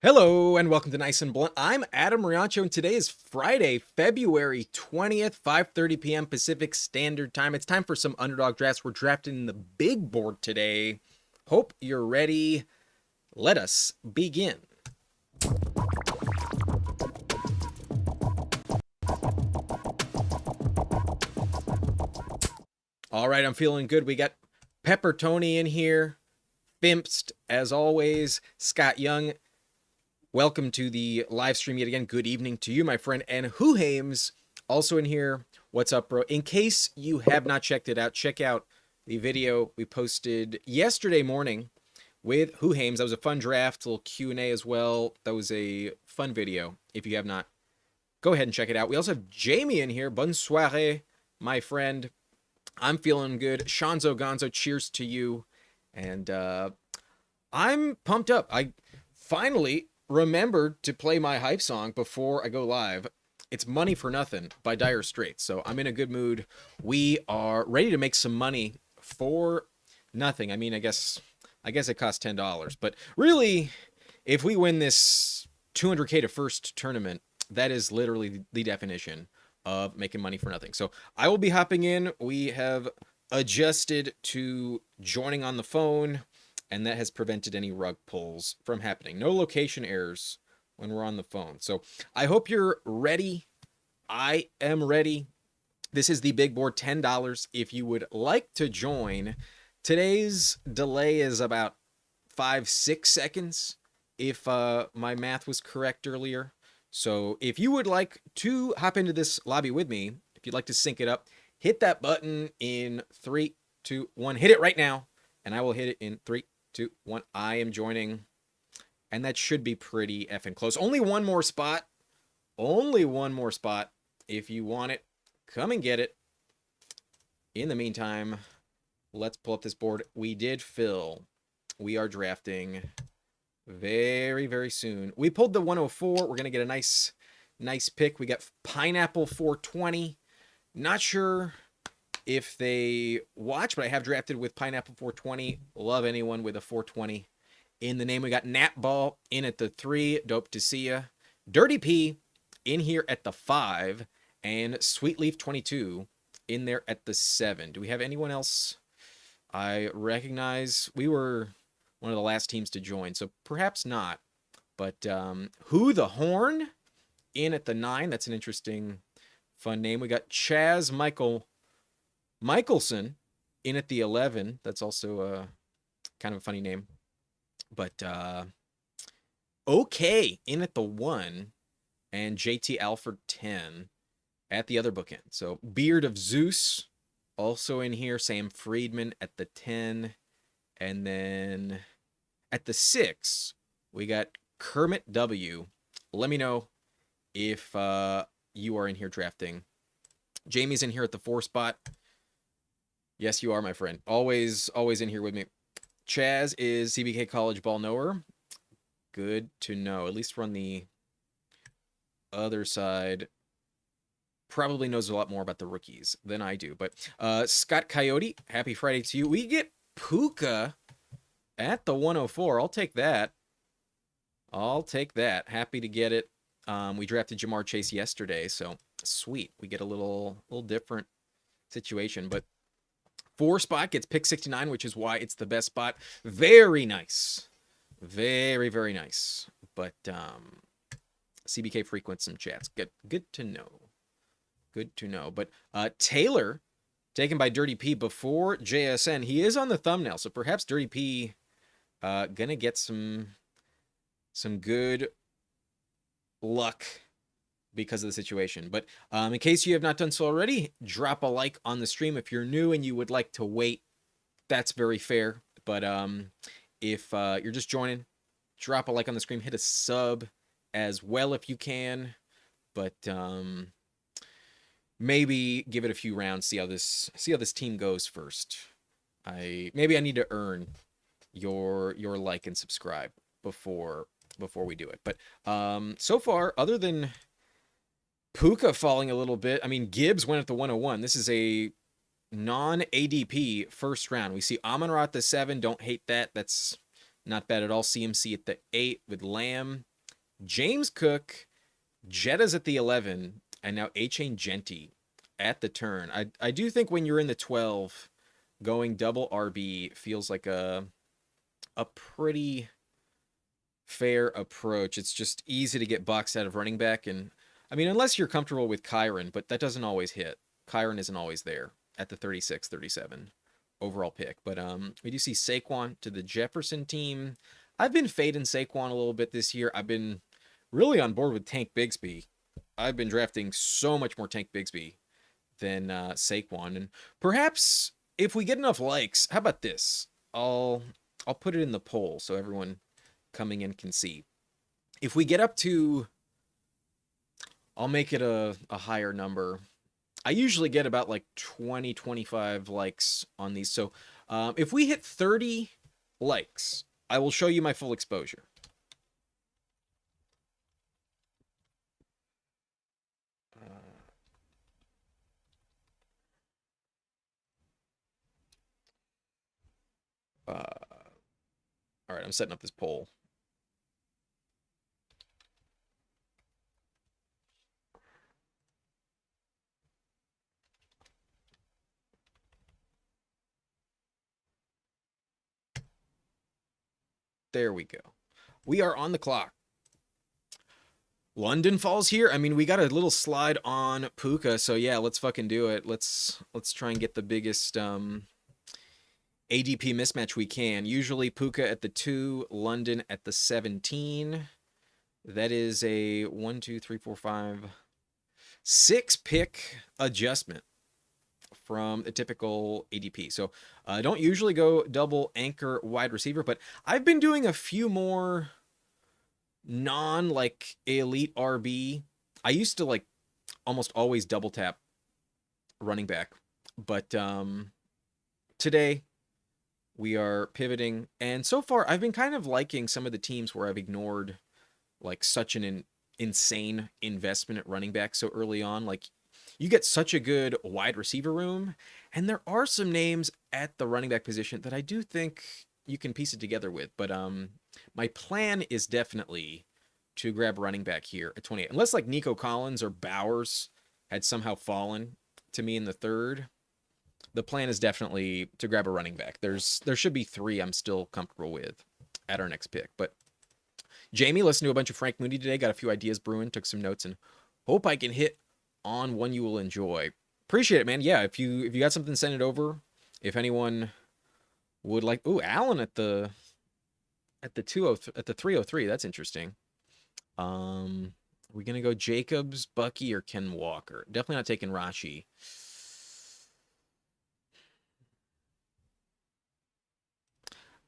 Hello and welcome to Nice and Blunt. I'm Adam Riancho and today is Friday, February 20th, 5:30 p.m. Pacific Standard Time. It's time for some underdog drafts. We're drafting the big board today. Hope you're ready. Let us begin. All right, I'm feeling good. We got Pepper Tony in here, Fimpst as always, Scott Young. Welcome to the live stream yet again. Good evening to you, my friend. And Who Hames also in here. What's up, bro? In case you have not checked it out, check out the video we posted yesterday morning with Who Hames. That was a fun draft, a little Q&A as well. That was a fun video. If you have not, go ahead and check it out. We also have Jamie in here. Bonne soirée, my friend. I'm feeling good. Shanzo Gonzo, cheers to you. And I'm pumped up. I finally remembered to play my hype song before I go live. It's Money for Nothing by Dire Straits. So I'm in a good mood. We are ready to make some money for nothing. I mean, I guess it costs $10, but really, if we win this 200K to first tournament, that is literally the definition of making money for nothing. So I will be hopping in. We have adjusted to joining on the phone, and that has prevented any rug pulls from happening. No location errors when we're on the phone. So I hope you're ready. I am ready. This is the big board, $10 if you would like to join. Today's delay is about 5-6 seconds if my math was correct earlier. So if you would like to hop into this lobby with me, if you'd like to sync it up, hit that button in 3, 2, 1. Hit it right now, and I will hit it in 3, 2, 1. I am joining, and that should be pretty effing close. Only one more spot. Only one more spot. If you want it, come and get it. In the meantime, let's pull up this board. We did fill. We are drafting very, very soon. We pulled the 104. We're going to get a nice pick. We got Pineapple 420. Not sure if they watch, but I have drafted with Pineapple 420. Love anyone with a 420 in the name. We got Natball in at the 3. Dope to see ya. Dirty P in here at the 5. And Sweet Leaf 22 in there at the 7. Do we have anyone else I recognize? We were one of the last teams to join, so perhaps not. But Who the Horn in at the 9. That's an interesting, fun name. We got Chaz Michelson in at the 11. That's also a kind of a funny name. But OK in at the 1. And JT Alford 10 at the other bookend. So Beard of Zeus also in here. Sam Friedman at the 10. And then at the 6, we got Kermit W. Let me know if you are in here drafting. Jamie's in here at the 4 spot. Yes, you are, my friend. Always in here with me. Chaz is CBK College ball knower. Good to know. At least on the other side, probably knows a lot more about the rookies than I do. But Scott Coyote, happy Friday to you. We get Puka at the 104. I'll take that. Happy to get it. We drafted Jamar Chase yesterday, so sweet. We get a little different situation. But 4 spot gets pick 69, which is why it's the best spot. Very nice. Very, very nice. But CBK frequents some chats. Good to know. Good to know. But Taylor, taken by Dirty P before JSN. He is on the thumbnail, so perhaps Dirty P gonna get some good luck because of the situation. But in case you have not done so already, drop a like on the stream. If you're new and you would like to wait, that's very fair. But if you're just joining, drop a like on the stream. Hit a sub as well if you can. But maybe give it a few rounds. See how this team goes first. Maybe I need to earn your like and subscribe before we do it. But so far, other than Puka falling a little bit, I mean, Gibbs went at the 101. This is a non-ADP first round. We see Amon-Ra at the 7. Don't hate that. That's not bad at all. CMC at the 8 with Lamb. James Cook, Jetta's at the 11, and now A-Chain Genty at the turn. I do think when you're in the 12, going double RB feels like a pretty fair approach. It's just easy to get boxed out of running back. And I mean, unless you're comfortable with Kyron, but that doesn't always hit. Kyron isn't always there at the 36, 37 overall pick. But we do see Saquon to the Jefferson team. I've been fading Saquon a little bit this year. I've been really on board with Tank Bigsby. I've been drafting so much more Tank Bigsby than Saquon. And perhaps if we get enough likes, how about this? I'll put it in the poll so everyone coming in can see. If we get up to, I'll make it a higher number. I usually get about like 20, 25 likes on these. So if we hit 30 likes, I will show you my full exposure. All right, I'm setting up this poll. There we go. We are on the clock. London falls here. I mean, we got a little slide on Puka, so yeah, let's fucking do it. Let's try and get the biggest ADP mismatch we can. Usually Puka at the 2, London at the 17. That is a 1, 2, 3, 4, 5, 6 pick adjustment from a typical ADP. So I don't usually go double anchor wide receiver, but I've been doing a few more non like elite RB. I used to like almost always double tap running back, but today we are pivoting, and so far I've been kind of liking some of the teams where I've ignored like such an insane investment at running back so early on. Like you get such a good wide receiver room, and there are some names at the running back position that I do think you can piece it together with. But my plan is definitely to grab running back here at 28, unless like Nico Collins or Bowers had somehow fallen to me in the 3rd. The plan is definitely to grab a running back. There should be 3 I'm still comfortable with at our next pick. But Jamie listened to a bunch of Frank Mooney today, got a few ideas brewing, took some notes, and hope I can hit on one you will enjoy. Appreciate it, man. Yeah, if you got something, send it over. If anyone would like, ooh, Allen at the 203, at the 303. That's interesting. Are we gonna go Jacobs, Bucky, or Ken Walker? Definitely not taking Rashi.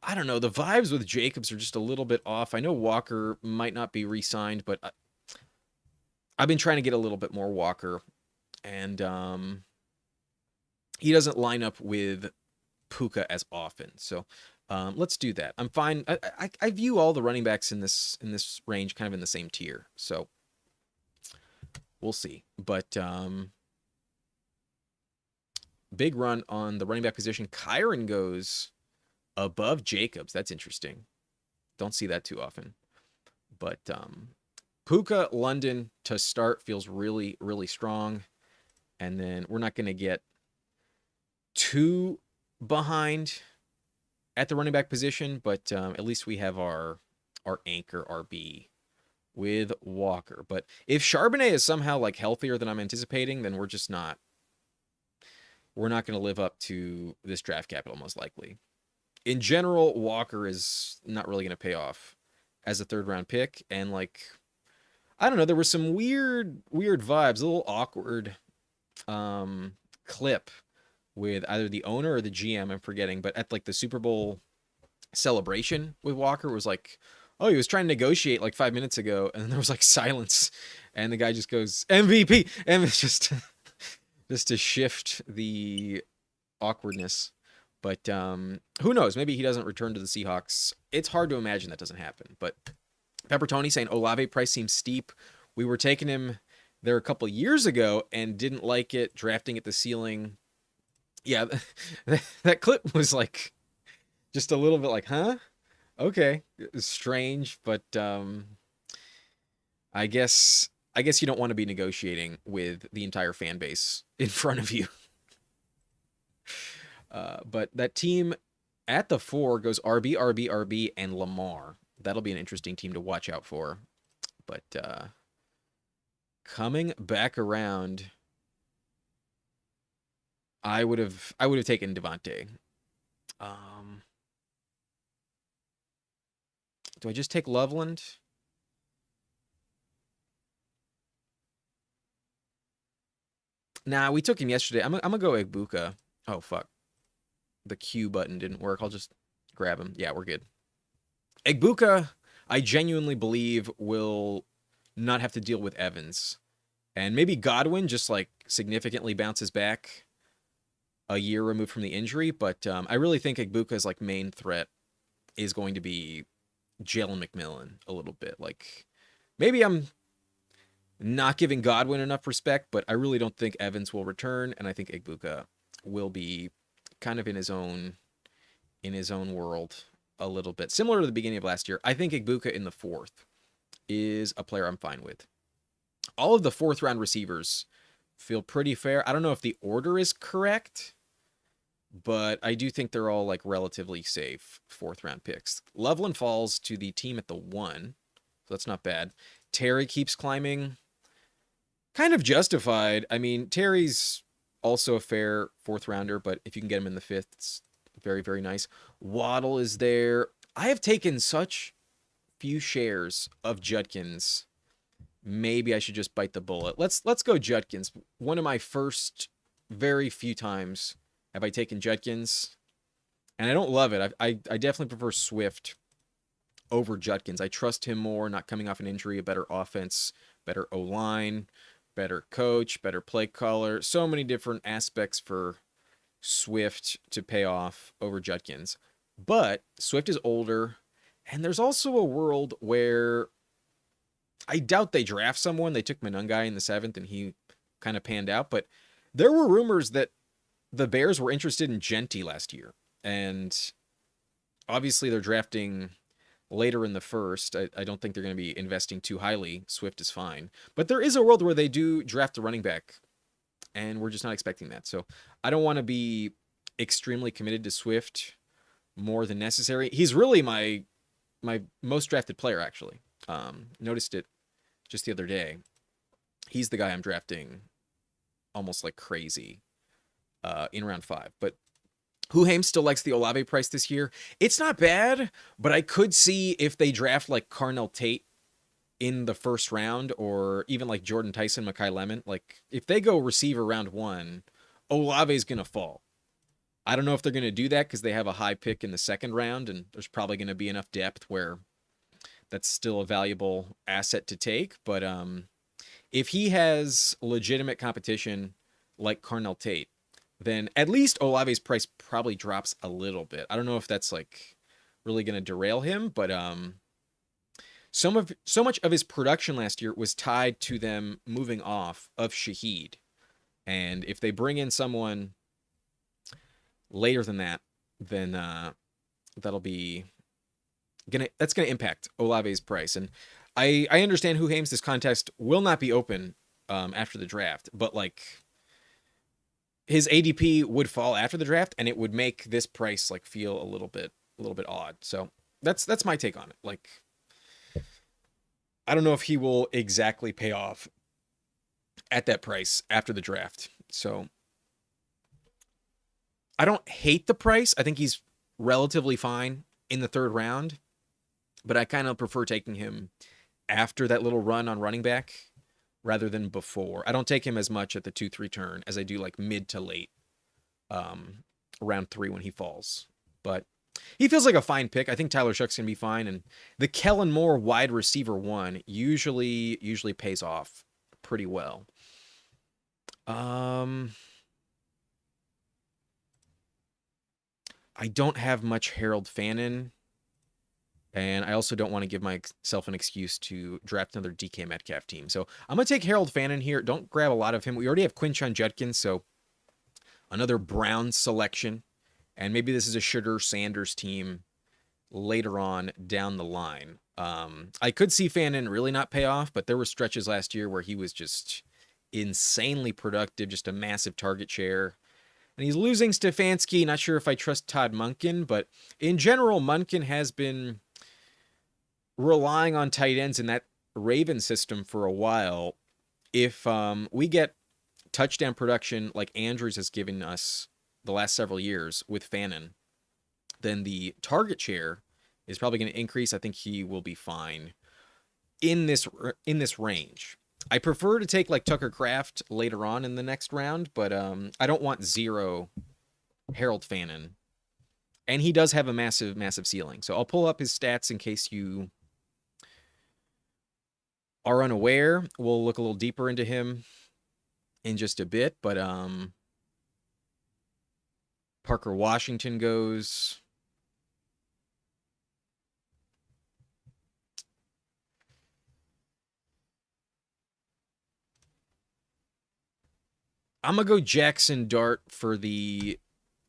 I don't know. The vibes with Jacobs are just a little bit off. I know Walker might not be re-signed, but I've been trying to get a little bit more Walker, and he doesn't line up with Puka as often. So let's do that. I'm fine. I view all the running backs in this range kind of in the same tier. So we'll see. But big run on the running back position. Kyron goes above Jacobs. That's interesting. Don't see that too often. But Puka, London to start feels really, really strong. And then we're not going to get too behind at the running back position, but at least we have our anchor RB with Walker. But if Charbonnet is somehow like healthier than I'm anticipating, then we're not going to live up to this draft capital most likely. In general, Walker is not really going to pay off as a 3rd round pick, and like I don't know, there were some weird vibes, a little awkward clip with either the owner or the GM, I'm forgetting, but at like the Super Bowl celebration with Walker was like, oh, he was trying to negotiate like 5 minutes ago, and then there was like silence, and the guy just goes MVP, and it's just to shift the awkwardness. But who knows? Maybe he doesn't return to the Seahawks. It's hard to imagine that doesn't happen. But Pepper Tony saying Olave price seems steep. We were taking him there a couple years ago and didn't like it, drafting at the ceiling. Yeah, that clip was like just a little bit like, huh? Okay. It was strange, but I guess you don't want to be negotiating with the entire fan base in front of you. But that team at the 4 goes RB, RB, RB, and Lamar. That'll be an interesting team to watch out for. But coming back around, I would have taken Devontae. Um, do I just take Loveland? Nah, we took him yesterday. I'm gonna go Egbuka. Oh fuck, the Q button didn't work. I'll just grab him. Yeah, we're good. Egbuka, I genuinely believe will not have to deal with Evans, and maybe Godwin just like significantly bounces back a year removed from the injury. But I really think Egbuka's like main threat is going to be Jalen McMillan a little bit. Like maybe I'm not giving Godwin enough respect, but I really don't think Evans will return, and I think Egbuka will be kind of in his own world a little bit. Similar to the beginning of last year. I think Egbuka in the 4th is a player I'm fine with. All of the 4th round receivers feel pretty fair. I don't know if the order is correct, but I do think they're all like relatively safe 4th round picks. Loveland falls to the team at the 1, so that's not bad. Terry keeps climbing. Kind of justified. I mean, Terry's also a fair 4th rounder, but if you can get him in the 5th, it's very, very nice. Waddle is there. I have taken such few shares of Judkins. Maybe I should just bite the bullet. Let's go Judkins. One of my first very few times have I taken Judkins, and I don't love it. I definitely prefer Swift over Judkins. I trust him more, not coming off an injury, a better offense, better O-line, better coach, better play caller. So many different aspects for Swift to pay off over Judkins. But Swift is older, and there's also a world where I doubt they draft someone. They took Monungai in the 7th, and he kind of panned out. But there were rumors that the Bears were interested in Genty last year. And obviously they're drafting later in the 1st. I don't think they're going to be investing too highly. Swift is fine. But there is a world where they do draft a running back, and we're just not expecting that. So I don't want to be extremely committed to Swift more than necessary. He's really my most drafted player, actually. Noticed it just the other day. He's the guy I'm drafting almost like crazy in round 5. But Huhaim still likes the Olave price this year. It's not bad, but I could see if they draft like Carnell Tate in the 1st round, or even like Jordan Tyson, Makai Lemon, like if they go receiver round 1, Olave's going to fall. I don't know if they're going to do that because they have a high pick in the 2nd round, and there's probably going to be enough depth where that's still a valuable asset to take. But if he has legitimate competition like Carnell Tate, then at least Olave's price probably drops a little bit. I don't know if that's like really going to derail him, but so much of his production last year was tied to them moving off of Shaheed. And if they bring in someone later than that, then that's gonna impact Olave's price. And I understand Huhaim's this contest will not be open after the draft, but like his ADP would fall after the draft, and it would make this price like feel a little bit odd. So that's my take on it. Like, I don't know if he will exactly pay off at that price after the draft. So I don't hate the price. I think he's relatively fine in the 3rd round, but I kind of prefer taking him after that little run on running back rather than before. I don't take him as much at the 2-3 turn as I do like mid to late round 3 when he falls. But he feels like a fine pick. I think Tyler Shuck's going to be fine. And the Kellen Moore wide receiver 1 usually pays off pretty well. I don't have much Harold Fannin. And I also don't want to give myself an excuse to draft another DK Metcalf team. So I'm going to take Harold Fannin here. Don't grab a lot of him. We already have Quinshon Judkins, so another Brown selection. And maybe this is a Sugar Sanders team. later on down the line. I could see Fannin really not pay off, but there were stretches last year where he was just insanely productive, just a massive target share. And he's losing Stefanski. Not sure if I trust Todd Monken, but in general, Monken has been relying on tight ends in that Raven system for a while. If we get touchdown production like Andrews has given us the last several years with Fannin, then the target share is probably going to increase. I think he will be fine in this range. I prefer to take like Tucker Kraft later on in the next round, but I don't want 0 Harold Fannin. And he does have a massive, massive ceiling. So I'll pull up his stats in case you are unaware. We'll look a little deeper into him in just a bit, but Parker Washington goes. I'm going to go Jackson Dart for the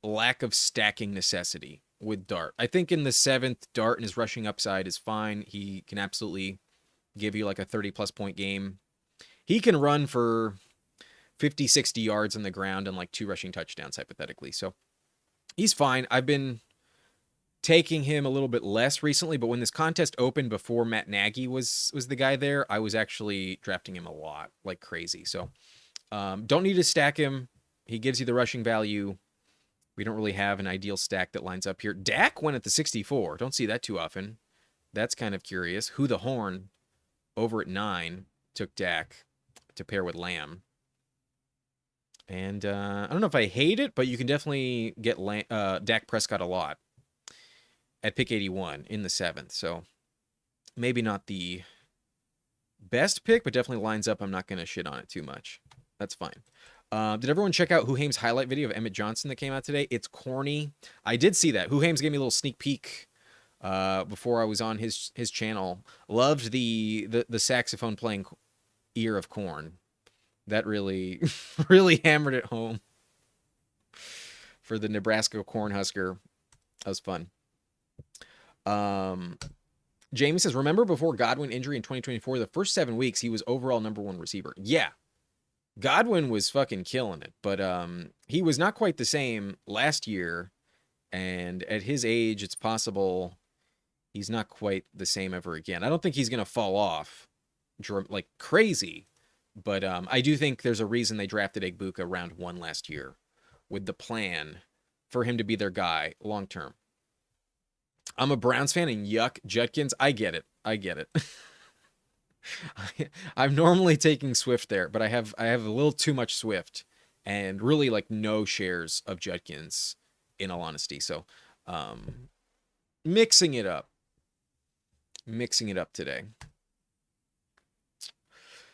lack of stacking necessity with Dart. I think in the 7th, Dart and his rushing upside is fine. He can absolutely give you like a 30-plus point game. He can run for 50, 60 yards on the ground and like 2 rushing touchdowns, hypothetically. So he's fine. I've been taking him a little bit less recently, but when this contest opened before Matt Nagy was the guy there, I was actually drafting him a lot, like crazy. So don't need to stack him. He gives you the rushing value. We don't really have an ideal stack that lines up here. Dak went at the 64. Don't see that too often. That's kind of curious. Who the Horn over at 9 took Dak to pair with Lamb. And I don't know if I hate it, but you can definitely get Dak Prescott a lot at pick 81 in the 7th. So maybe not the best pick, but definitely lines up. I'm not going to shit on it too much. That's fine. Did everyone check out Huhaim's highlight video of Emmett Johnson that came out today? It's corny. I did see that. Huhaim's gave me a little sneak peek before I was on his channel. Loved the saxophone playing ear of corn. That really, really hammered it home for the Nebraska Cornhusker. That was fun. Jamie says, remember before Godwin injury in 2024, the first 7 weeks, he was overall #1 receiver. Yeah. Godwin was fucking killing it, but he was not quite the same last year, and at his age, it's possible he's not quite the same ever again. I don't think he's going to fall off like crazy, but I do think there's a reason they drafted Egbuka round 1 last year with the plan for him to be their guy long term. I'm a Browns fan, and yuck, Judkins. I get it. I'm normally taking Swift there, but I have a little too much Swift and really like no shares of Judkins, in all honesty. So mixing it up today.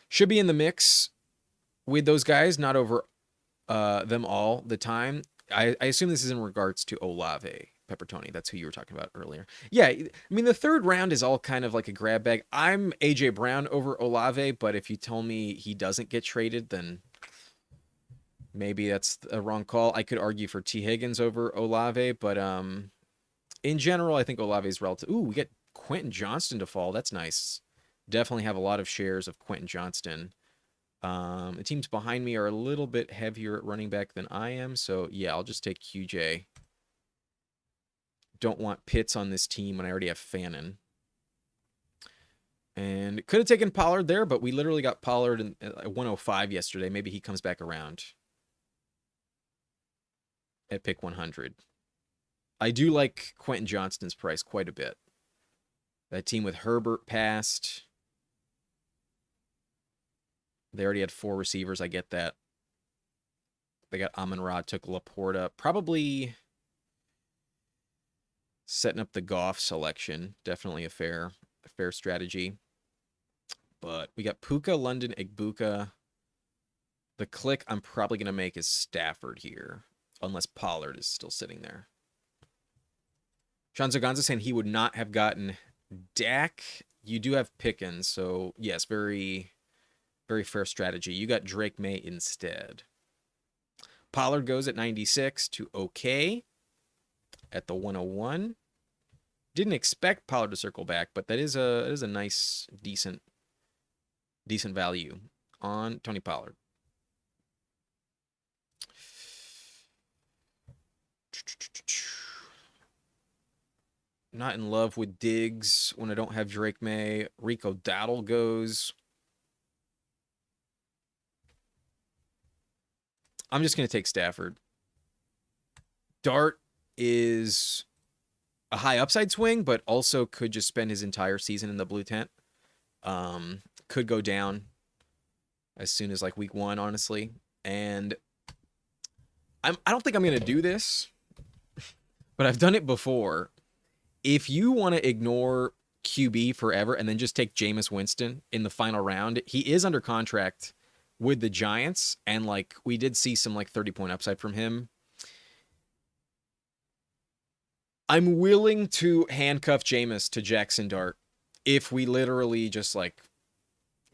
Should be in the mix with those guys, not over them all the time. I assume this is in regards to Olave Peppertoni. That's who you were talking about earlier. Yeah, I mean, the 3rd round is all kind of like a grab bag. I'm A.J. Brown over Olave, but if you tell me he doesn't get traded, then maybe that's a wrong call. I could argue for T. Higgins over Olave, but in general, I think Olave is relative. Ooh, we get Quentin Johnston to fall. That's nice. Definitely have a lot of shares of Quentin Johnston. The teams behind me are a little bit heavier at running back than I am, so yeah, I'll just take QJ. Don't want Pitts on this team when I already have Fannin. And could have taken Pollard there, but we literally got Pollard at 105 yesterday. Maybe he comes back around at pick 100. I do like Quentin Johnston's price quite a bit. That team with Herbert passed. They already had 4 receivers. I get that. They got Amon-Ra, took Laporta. Probably setting up the Goff selection. Definitely a fair strategy. But we got Puka, London, Egbuka. The click I'm probably going to make is Stafford here, unless Pollard is still sitting there. Sean Zaganza saying he would not have gotten Dak. You do have Pickens, so yes, very, very fair strategy. You got Drake May instead. Pollard goes at 96 to okay at the 101. Didn't expect Pollard to circle back, but that is a nice, decent value on Tony Pollard. Not in love with Diggs when I don't have Drake May. Rico Dowdle goes. I'm just going to take Stafford. Dart is a high upside swing, but also could just spend his entire season in the blue tent. Could go down as soon as like week 1, honestly. And I don't think I'm going to do this, but I've done it before. If you want to ignore QB forever and then just take Jameis Winston in the final round, he is under contract with the Giants, and like we did see some like 30-point upside from him. I'm willing to handcuff Jameis to Jackson Dart if we literally just like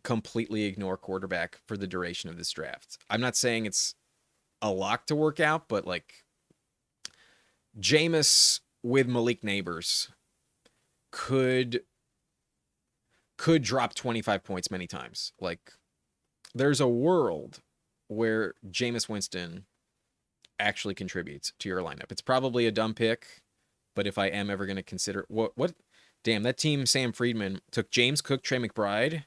completely ignore quarterback for the duration of this draft. I'm not saying it's a lock to work out, but like Jameis with Malik Neighbors could drop 25 points many times. Like there's a world where Jameis Winston actually contributes to your lineup. It's probably a dumb pick, but if I am ever going to consider what damn, that team, Sam Friedman took James Cook, Trey McBride,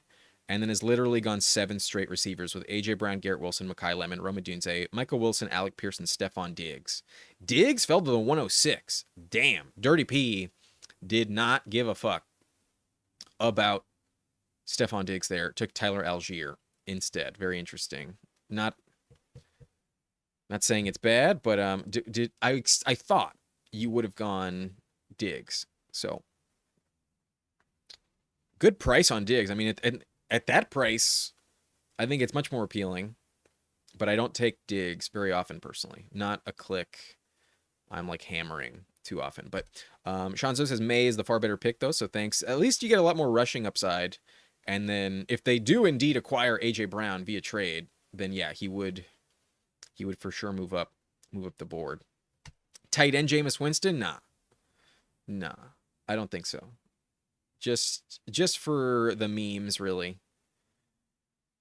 and then has literally gone 7 straight receivers with A.J. Brown, Garrett Wilson, Mekhi Lemon, Rome Odunze, Michael Wilson, Alec Pearson, Stephon Diggs. Diggs fell to the 106. Damn. Dirty P did not give a fuck about Stephon Diggs there. Took Tyler Algier instead. Very interesting. Not saying it's bad, but I thought you would have gone Diggs. So good price on Diggs. I mean, at that price, I think it's much more appealing, but I don't take Diggs very often personally. Not a click I'm like hammering too often. But Shanzo says May is the far better pick though, so thanks. At least you get a lot more rushing upside. And then if they do indeed acquire AJ Brown via trade, then yeah, he would for sure move up the board. Tight end Jameis Winston? Nah. I don't think so. Just for the memes, really.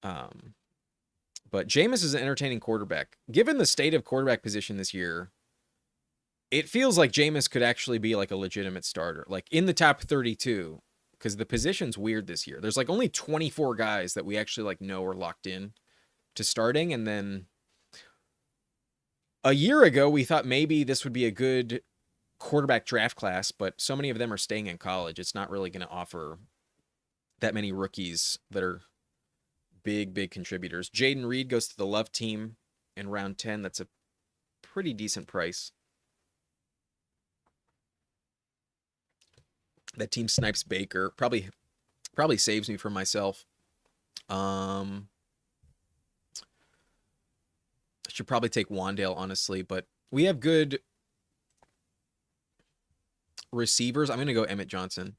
But Jameis is an entertaining quarterback. Given the state of quarterback position this year, it feels like Jameis could actually be like a legitimate starter, like in the top 32, because the position's weird this year. There's like only 24 guys that we actually like know are locked in to starting, and then a year ago we thought maybe this would be a good quarterback draft class, but so many of them are staying in college. It's not really going to offer that many rookies that are big contributors. Jaden Reed goes to the Love team in round 10. That's a pretty decent price. That team snipes Baker. Probably saves me from myself. I should probably take Wandale, honestly, but we have good receivers. I'm going to go Emmett Johnson.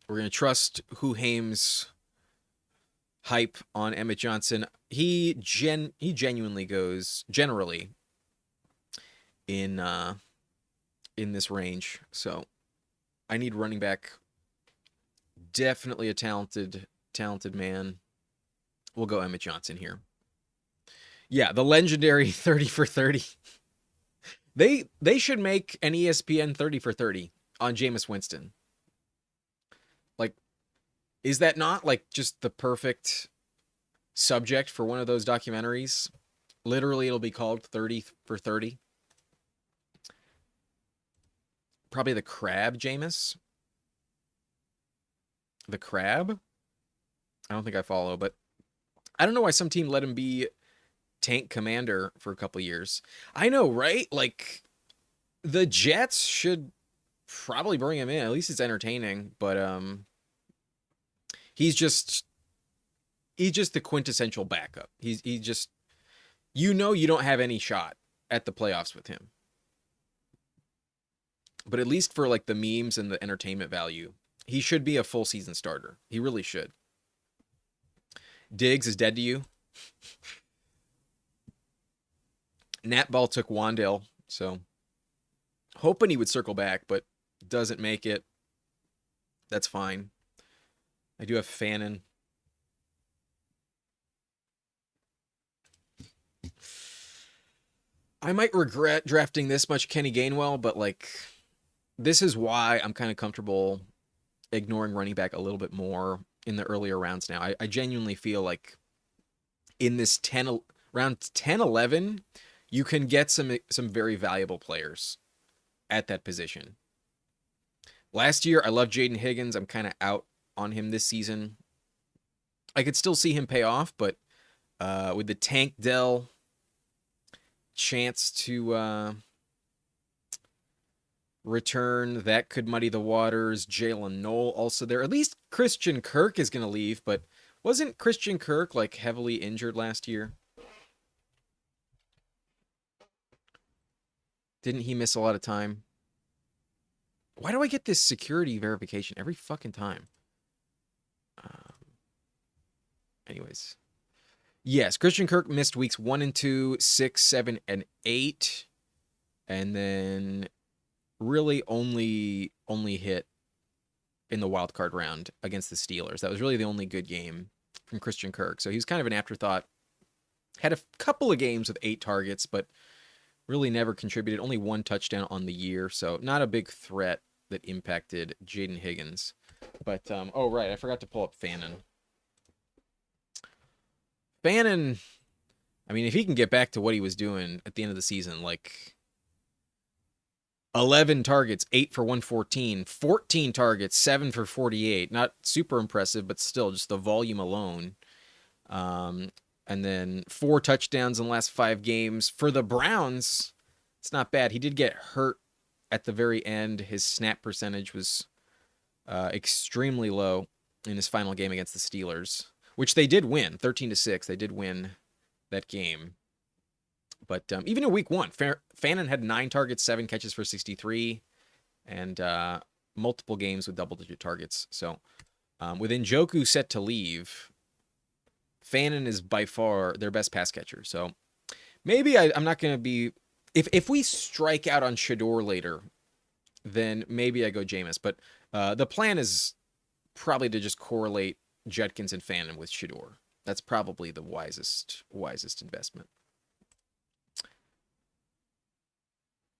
We're going to trust Huhaim's hype on Emmett Johnson. He genuinely goes generally in this range. So I need running back. Definitely a talented man. We'll go Emmett Johnson here. Yeah, the legendary 30 for 30. They should make an ESPN 30 for 30 on Jameis Winston. Like, is that not like just the perfect subject for one of those documentaries? Literally, it'll be called 30 for 30. Probably the Crab Jameis. The Crab? I don't think I follow, but I don't know why some team let him be tank commander for a couple years. I know, right? Like, the Jets should probably bring him in. At least it's entertaining, but he's just the quintessential backup. He just, you don't have any shot at the playoffs with him. But at least for like the memes and the entertainment value, he should be a full season starter. He really should. Diggs is dead to you. Nat Ball took Wandale So hoping he would circle back, but doesn't make it. That's fine. I do have Fannin. I might regret drafting this much Kenny Gainwell, but like this is why I'm kind of comfortable ignoring running back a little bit more in the earlier rounds now. I genuinely feel like in this round 10, 11, you can get some very valuable players at that position. Last year, I loved Jaden Higgins. I'm kind of out on him this season. I could still see him pay off, but with the Tank Dell chance to return, that could muddy the waters. Jalen Noel also there. At least Christian Kirk is going to leave, but wasn't Christian Kirk like heavily injured last year? Didn't he miss a lot of time? Why do I get this security verification every fucking time? Anyways. Yes, Christian Kirk missed weeks 1 and 2, 6, 7, and 8. And then really only hit in the wild card round against the Steelers. That was really the only good game from Christian Kirk. So he was kind of an afterthought. Had a couple of games with 8 targets, but really never contributed. Only 1 touchdown on the year. So not a big threat that impacted Jaden Higgins. But, oh, right, I forgot to pull up Fannin. Fannin, I mean, if he can get back to what he was doing at the end of the season, like 11 targets, 8 for 114, 14 targets, 7 for 48. Not super impressive, but still just the volume alone. And then 4 touchdowns in the last 5 games. For the Browns, it's not bad. He did get hurt at the very end. His snap percentage was extremely low in his final game against the Steelers, which they did win, 13-6. They did win that game. But even in week 1, Fannin had 9 targets, 7 catches for 63, and multiple games with double-digit targets. So with Njoku set to leave, Fannin is by far their best pass catcher. So maybe I'm not going to be... If we strike out on Shador later, then maybe I go Jameis. But the plan is probably to just correlate Judkins and Fannin with Shador. That's probably the wisest investment.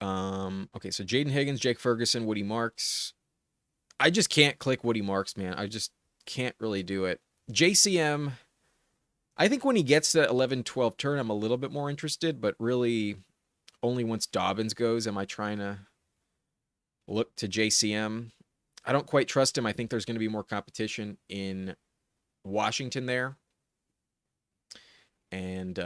Okay, so Jaden Higgins, Jake Ferguson, Woody Marks. I just can't click Woody Marks, man. I just can't really do it. JCM, I think when he gets to that 11-12 turn, I'm a little bit more interested, but really only once Dobbins goes am I trying to look to JCM. I don't quite trust him. I think there's going to be more competition in Washington there. And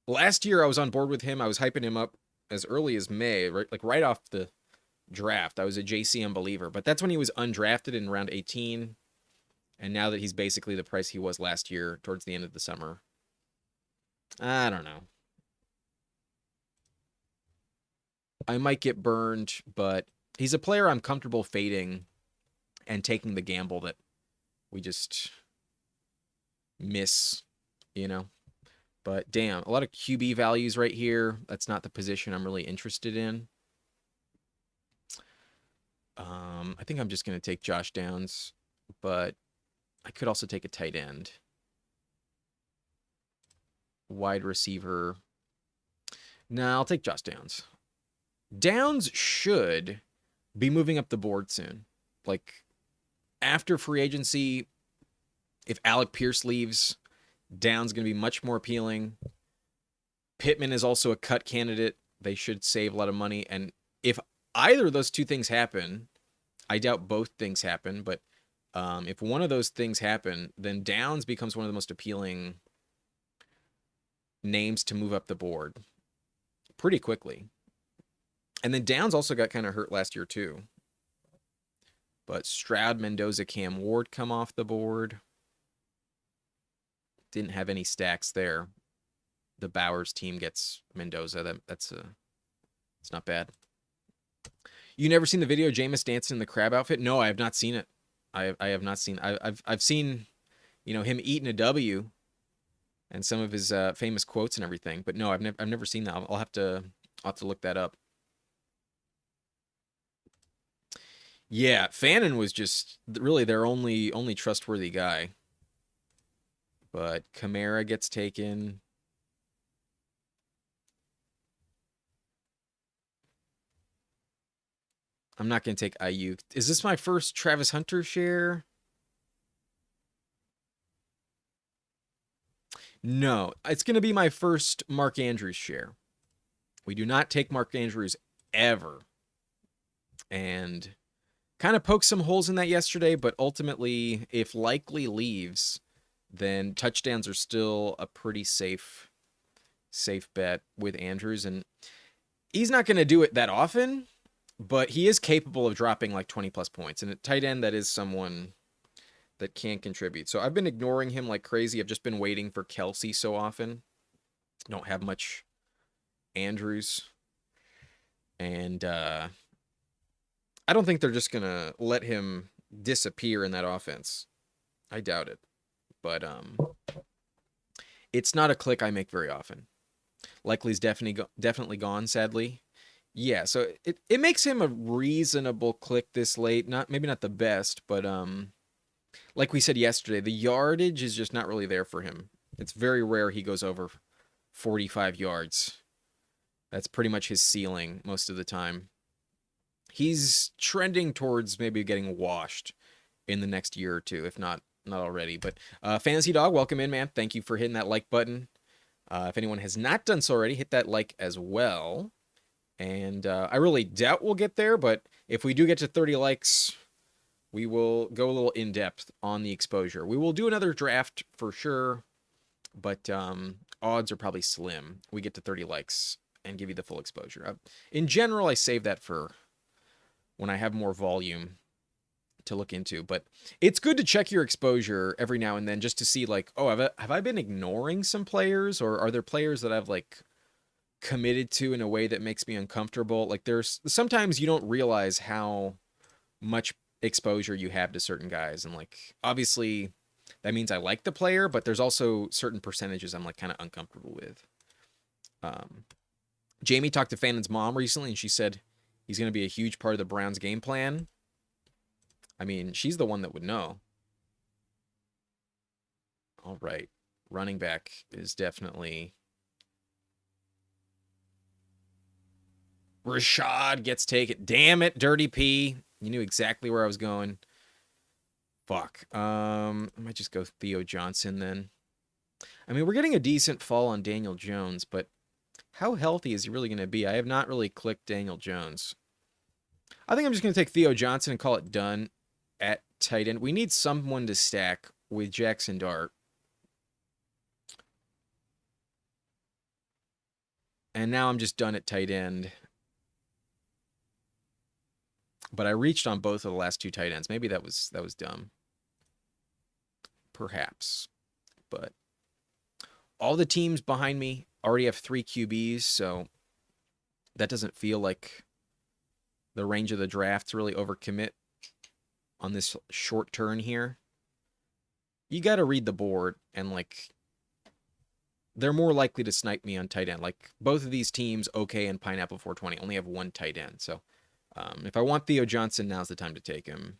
last year I was on board with him. I was hyping him up as early as May, right off the draft. I was a JCM believer, but that's when he was undrafted in round 18. And now that he's basically the price he was last year towards the end of the summer, I don't know. I might get burned, but he's a player I'm comfortable fading and taking the gamble that we just miss, you know. But damn, a lot of QB values right here. That's not the position I'm really interested in. I think I'm just going to take Josh Downs, but I could also take a tight end. Wide receiver. Nah, I'll take Josh Downs. Downs should be moving up the board soon. Like, after free agency, if Alec Pierce leaves, Downs going to be much more appealing. Pittman is also a cut candidate. They should save a lot of money. And if either of those two things happen, I doubt both things happen, but if one of those things happen, then Downs becomes one of the most appealing names to move up the board pretty quickly. And then Downs also got kind of hurt last year too. But Stroud, Mendoza, Cam Ward come off the board. Didn't have any stacks there. The Bowers team gets Mendoza. It's not bad. You never seen the video Jameis dancing in the crab outfit? No, I have not seen it. I have not seen. I've seen, him eating a W and some of his famous quotes and everything. But no, I've never seen that. I'll have to look that up. Yeah, Fannin was just really their only trustworthy guy. But Kamara gets taken. I'm not going to take Ayuk. Is this my first Travis Hunter share? No, it's going to be my first Mark Andrews share. We do not take Mark Andrews ever. And kind of poked some holes in that yesterday, but ultimately, if Likely leaves, then touchdowns are still a pretty safe bet with Andrews. And he's not going to do it that often, but he is capable of dropping like 20 plus points. And at tight end, that is someone that can contribute. So I've been ignoring him like crazy. I've just been waiting for Kelsey so often. Don't have much Andrews. And I don't think they're just going to let him disappear in that offense. I doubt it. But it's not a click I make very often. Likely's definitely gone, sadly. Yeah, so it makes him a reasonable click this late. Maybe not the best, but like we said yesterday, the yardage is just not really there for him. It's very rare he goes over 45 yards. That's pretty much his ceiling most of the time. He's trending towards maybe getting washed in the next year or two, if not already. But Fantasy Dog, welcome in, man. Thank you for hitting that like button. If anyone has not done so already, hit that like as well. And I really doubt we'll get there, but if we do get to 30 likes, we will go a little in-depth on the exposure. We will do another draft for sure, but odds are probably slim. We get to 30 likes and give you the full exposure. In general, I save that for when I have more volume to look into, but it's good to check your exposure every now and then just to see like, oh, have I been ignoring some players, or are there players that I've like committed to in a way that makes me uncomfortable? Like there's sometimes you don't realize how much exposure you have to certain guys, and like obviously that means I like the player, but there's also certain percentages I'm like kind of uncomfortable with. Jamie talked to Fannin's mom recently, and she said he's going to be a huge part of the Browns game plan. I mean, she's the one that would know. All right. Running back is definitely... Rashad gets taken. Damn it, Dirty P. You knew exactly where I was going. Fuck. I might just go Theo Johnson then. I mean, we're getting a decent fall on Daniel Jones, but how healthy is he really going to be? I have not really clicked Daniel Jones. I think I'm just going to take Theo Johnson and call it done at tight end. We need someone to stack with Jackson Dart. And now I'm just done at tight end. But I reached on both of the last two tight ends. Maybe that was dumb. Perhaps. But all the teams behind me already have 3 QBs, so that doesn't feel like the range of the draft's really overcommit on this short turn here. You got to read the board, and like they're more likely to snipe me on tight end. Like both of these teams, OK and Pineapple 420, only have 1 tight end. So if I want Theo Johnson, now's the time to take him.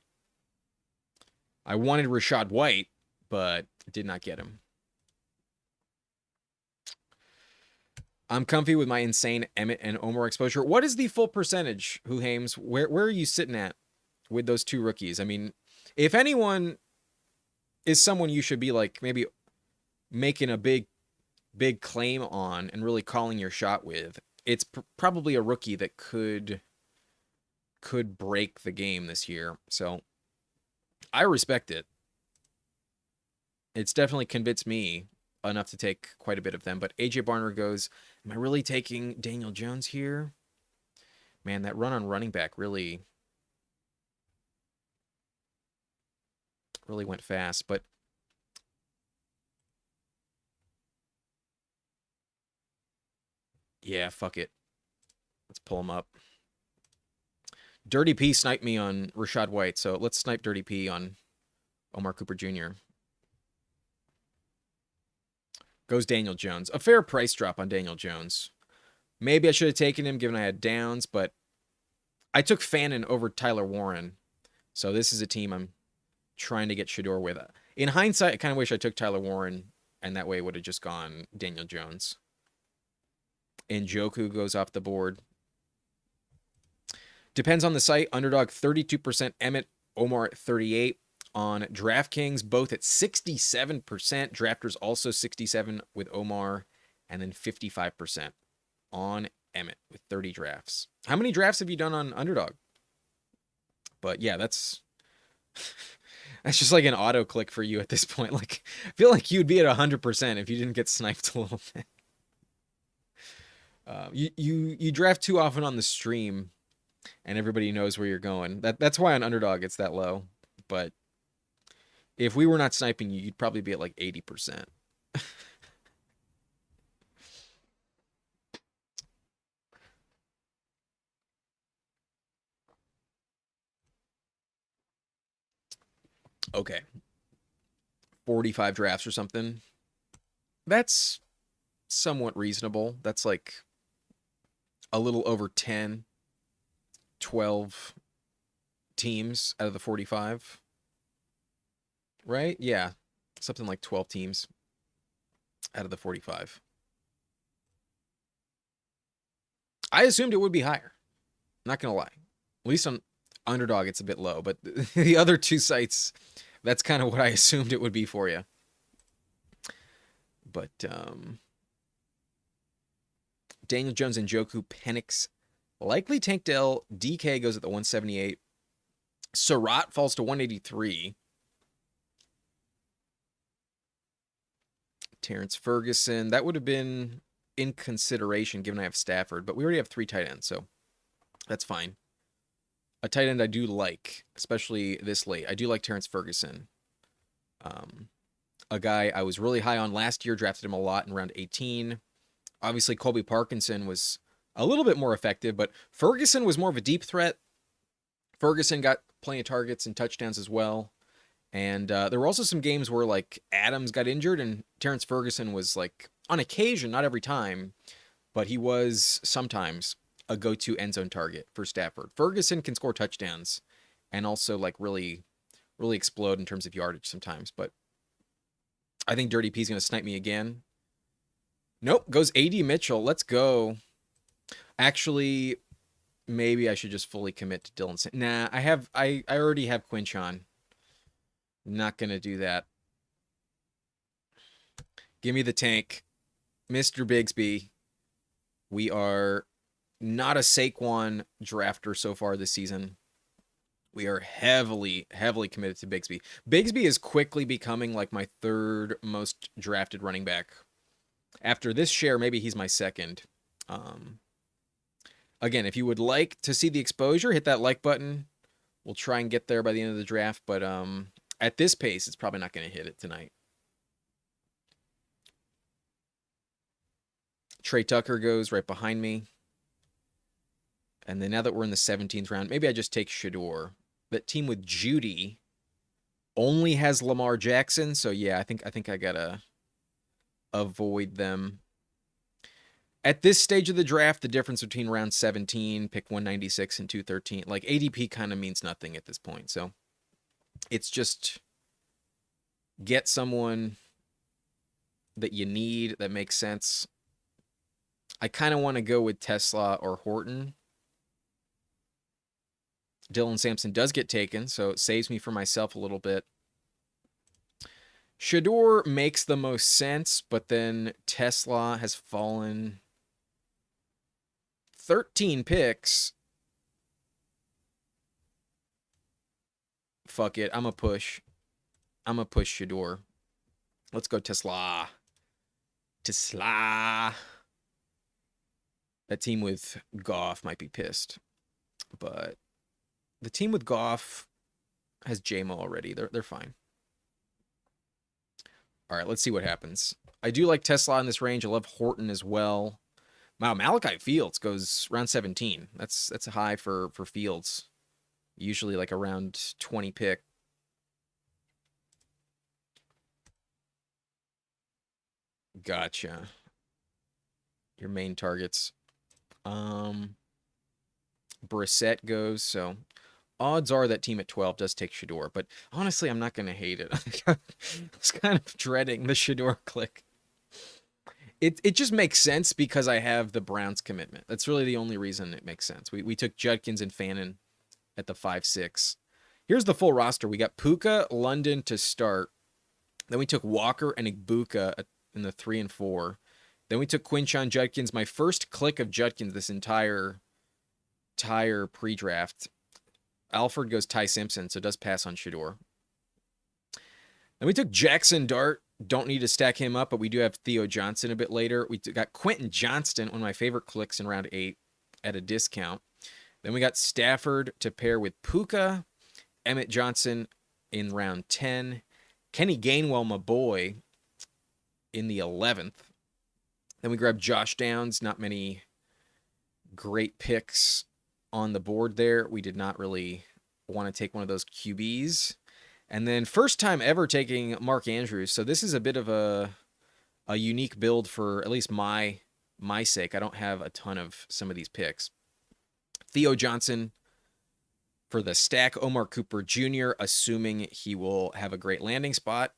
I wanted Rashad White, but did not get him. I'm comfy with my insane Emmett and Omar exposure. What is the full percentage, Huhames? Where are you sitting at with those 2 rookies? I mean, if anyone is someone you should be like maybe making a big claim on and really calling your shot with, it's probably a rookie that could break the game this year. So I respect it. It's definitely convinced me enough to take quite a bit of them. But AJ Barner goes, am I really taking Daniel Jones here? Man, that run on running back really went fast. But yeah, fuck it. Let's pull him up. Dirty P sniped me on Rashad White, so let's snipe Dirty P on Omar Cooper Jr. Goes Daniel Jones. A fair price drop on Daniel Jones. Maybe I should have taken him given I had downs, but I took Fannin over Tyler Warren. So this is a team I'm trying to get Shador with. In hindsight, I kind of wish I took Tyler Warren, and that way it would have just gone Daniel Jones. And Njoku goes off the board. Depends on the site. Underdog 32%, Emmett, Omar at 38. On DraftKings, both at 67%. Drafters also 67 with Omar, and then 55% on Emmett with 30 drafts. How many drafts have you done on Underdog? But yeah, that's just like an auto click for you at this point. Like, I feel like you'd be at 100% if you didn't get sniped a little bit. You draft too often on the stream, and everybody knows where you're going. That's why on Underdog it's that low. But if we were not sniping you, you'd probably be at like 80%. Okay. 45 drafts or something. That's somewhat reasonable. That's like a little over 10, 12 teams out of the 45. Right? Yeah. Something like 12 teams out of the 45. I assumed it would be higher. Not going to lie. At least on Underdog, it's a bit low. But the other two sites, that's kind of what I assumed it would be for you. But Daniel Jones and Njoku, Penix, likely Tank Dell. DK goes at the 178. Surratt falls to 183. Terrence Ferguson, that would have been in consideration given I have Stafford, but we already have 3 tight ends, so that's fine. A tight end I do like, especially this late. I do like Terrence Ferguson. A guy I was really high on last year, drafted him a lot in round 18. Obviously, Colby Parkinson was a little bit more effective, but Ferguson was more of a deep threat. Ferguson got plenty of targets and touchdowns as well. And there were also some games where, like, Adams got injured, and Terrence Ferguson was, like, on occasion, not every time, but he was sometimes a go-to end zone target for Stafford. Ferguson can score touchdowns and also, like, really, really explode in terms of yardage sometimes. But I think Dirty P's going to snipe me again. Nope, goes A.D. Mitchell. Let's go. Actually, maybe I should just fully commit to Dylan. Nah, I already have Quinchon. Not going to do that. Give me the tank. Mr. Bigsby. We are not a Saquon drafter so far this season. We are heavily, heavily committed to Bigsby. Bigsby is quickly becoming like my 3rd most drafted running back. After this share, maybe he's my 2nd. Again, if you would like to see the exposure, hit that like button. We'll try and get there by the end of the draft, but at this pace, it's probably not going to hit it tonight. Trey Tucker goes right behind me. And then now that we're in the 17th round, maybe I just take Shador. That team with Judy only has Lamar Jackson, so yeah, I think I gotta avoid them. At this stage of the draft, the difference between round 17, pick 196, and 213, like ADP kind of means nothing at this point. So it's just get someone that you need that makes sense. I kind of want to go with Tesla or Horton. Dylan Sampson does get taken, so it saves me for myself a little bit. Shador makes the most sense, but then Tesla has fallen 13 picks. Fuck it. I'm a push Shador. Let's go Tesla. Tesla. That team with Goff might be pissed. But the team with Goff has J-Mo already. They're fine. All right, let's see what happens. I do like Tesla in this range. I love Horton as well. Wow, Malachi Fields goes round 17. That's a high for Fields. Usually like around 20 pick. Gotcha. Your main targets. Brissett goes, so odds are that team at 12 does take Shador, but honestly, I'm not going to hate it. I was kind of dreading the Shador click. It just makes sense because I have the Browns commitment. That's really the only reason it makes sense. We took Judkins and Fannin at the 5-6. Here's the full roster. We got Puka, London to start. Then we took Walker and Igbuka in the 3 and 4. Then we took Quinshon Judkins. My first click of Judkins this entire pre-draft. Alford goes Ty Simpson, so does pass on Shador. Then we took Jackson Dart. Don't need to stack him up, but we do have Theo Johnson a bit later. We got Quentin Johnston, one of my favorite clicks in round 8 at a discount. Then we got Stafford to pair with Puka, Emmett Johnson in round 10, Kenny Gainwell, my boy, in the 11th. Then we grabbed Josh Downs. Not many great picks on the board there. We did not really want to take one of those QBs. And then first time ever taking Mark Andrews. So this is a bit of a unique build for at least my sake. I don't have a ton of some of these picks. Theo Johnson for the stack. Omar Cooper Jr., assuming he will have a great landing spot.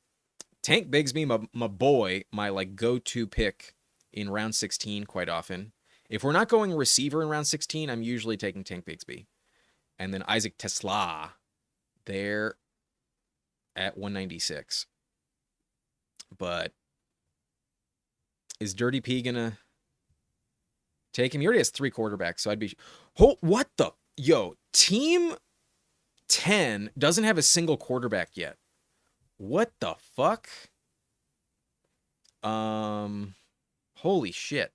Tank Bigsby, my boy, my like go-to pick in round 16 quite often. If we're not going receiver in round 16, I'm usually taking Tank Bigsby. And then Isaac Tesla there at 196. But is Dirty P gonna take him? He already has 3 quarterbacks, so I'd be... Oh, what the... Yo, Team 10 doesn't have a single quarterback yet. What the fuck? Holy shit.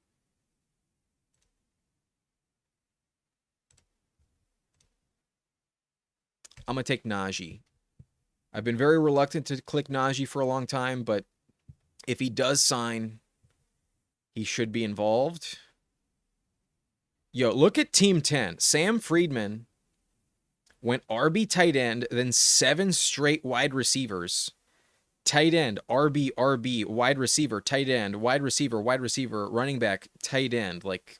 I'm going to take Najee. I've been very reluctant to click Najee for a long time, but if he does sign, he should be involved. Yo, look at Team 10. Sam Friedman went RB tight end, then 7 straight wide receivers. Tight end, RB, RB, wide receiver, tight end, wide receiver, running back, tight end. Like,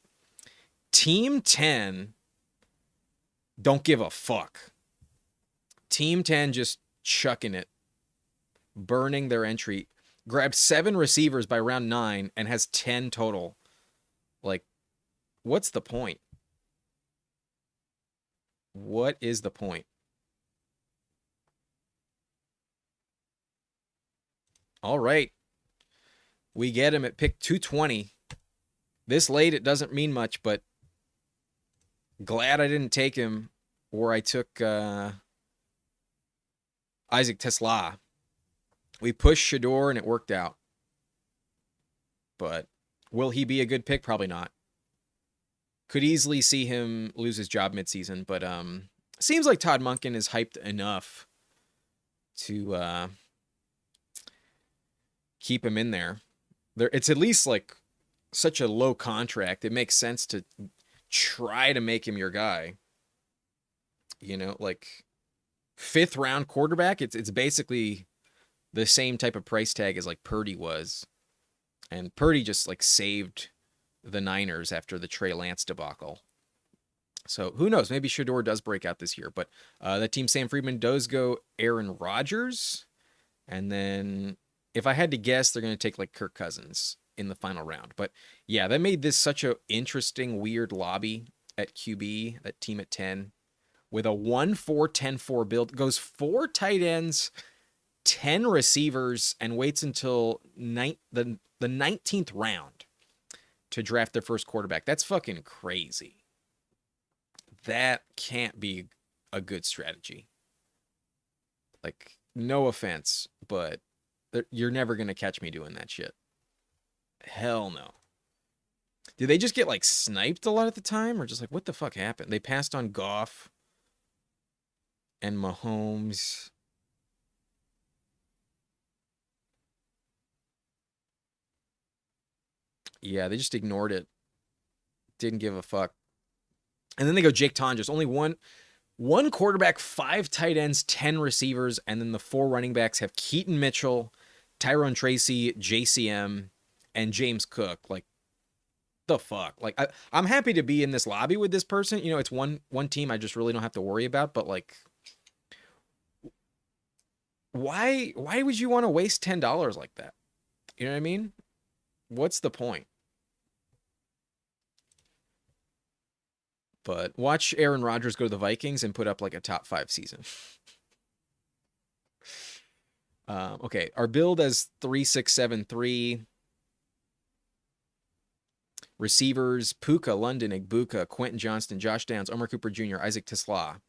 Team 10 don't give a fuck. Team 10 just chucking it, burning their entry. Grabbed 7 receivers by round 9 and has 10 total. Like, what's the point? What is the point? All right. We get him at pick 220. This late, it doesn't mean much, but glad I didn't take him or I took Isaac Tesla. We pushed Shador and it worked out. But will he be a good pick? Probably not. Could easily see him lose his job midseason, but seems like Todd Monken is hyped enough to keep him in there. It's at least like such a low contract. It makes sense to try to make him your guy. You know, like 5th round quarterback. It's basically the same type of price tag as like Purdy was, and Purdy just like saved the Niners after the Trey Lance debacle. So who knows? Maybe Shador does break out this year. But that team, Sam Friedman, does go Aaron Rodgers. And then if I had to guess, they're going to take like Kirk Cousins in the final round. But yeah, that made this such an interesting, weird lobby at QB, that team at 10. With a 1-4-10-4 build. Goes 4 tight ends, 10 receivers, and waits until the 19th round to draft their first quarterback. That's fucking crazy. That can't be a good strategy. Like, no offense, but you're never going to catch me doing that shit. Hell no. Did they just get, like, sniped a lot at the time? Or just like, what the fuck happened? They passed on Goff and Mahomes. Yeah, they just ignored it. Didn't give a fuck. And then they go Jake Tonjes. Only one quarterback, 5 tight ends, 10 receivers, and then the 4 running backs have Keaton Mitchell, Tyrone Tracy, JCM, and James Cook. Like, the fuck? Like, I'm happy to be in this lobby with this person. You know, it's one team I just really don't have to worry about. But like, why would you want to waste $10 like that? You know what I mean? What's the point? But watch Aaron Rodgers go to the Vikings and put up like a top 5 season. Okay, our build as 3-6-7-3. Receivers: Puka, London, Igbuka, Quentin Johnston, Josh Downs, Omar Cooper Jr., Isaac Tisla.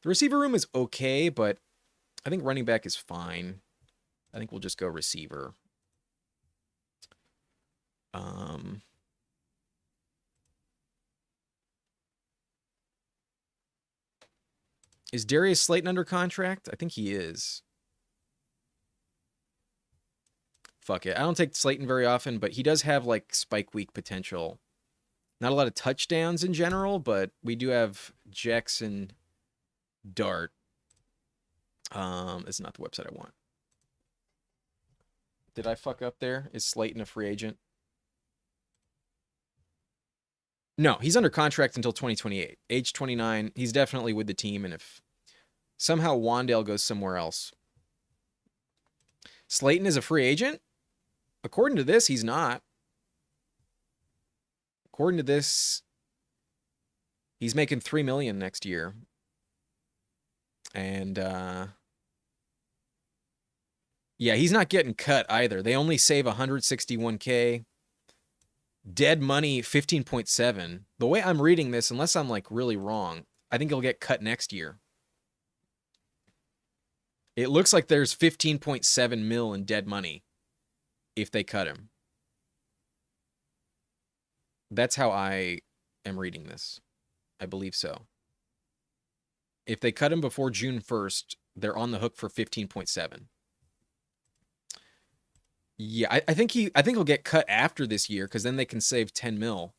The receiver room is okay, but I think running back is fine. I think we'll just go receiver. Is Darius Slayton under contract? I think he is. Fuck it. I don't take Slayton very often, but he does have like spike week potential. Not a lot of touchdowns in general, but we do have Jackson Dart. It's not the website I want. Did I fuck up there? Is Slayton a free agent? No, he's under contract until 2028. Age 29. He's definitely with the team, and if somehow Wandale goes somewhere else. Slayton is a free agent? According to this, he's not. According to this, he's making $3 million next year. And yeah, he's not getting cut either. They only save $161K. Dead money 15.7. The way I'm reading this, unless I'm like really wrong, I think he'll get cut next year. It looks like there's 15.7 mil in dead money if they cut him. That's how I am reading this. I believe so. If they cut him before June 1st, they're on the hook for 15.7. Yeah, I think he'll get cut after this year because then they can save 10 mil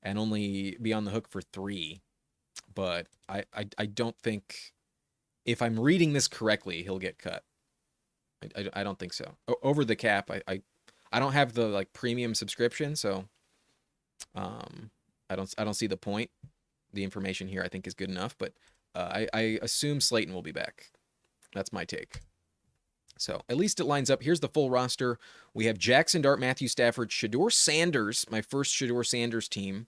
and only be on the hook for 3. But I don't think, if I'm reading this correctly, he'll get cut. I don't think so. Over the cap, I don't have the like premium subscription, so I don't see the point. The information here I think is good enough, but I assume Slayton will be back. That's my take. So at least it lines up. Here's the full roster. We have Jackson Dart, Matthew Stafford, Shedeur Sanders, my first Shedeur Sanders team,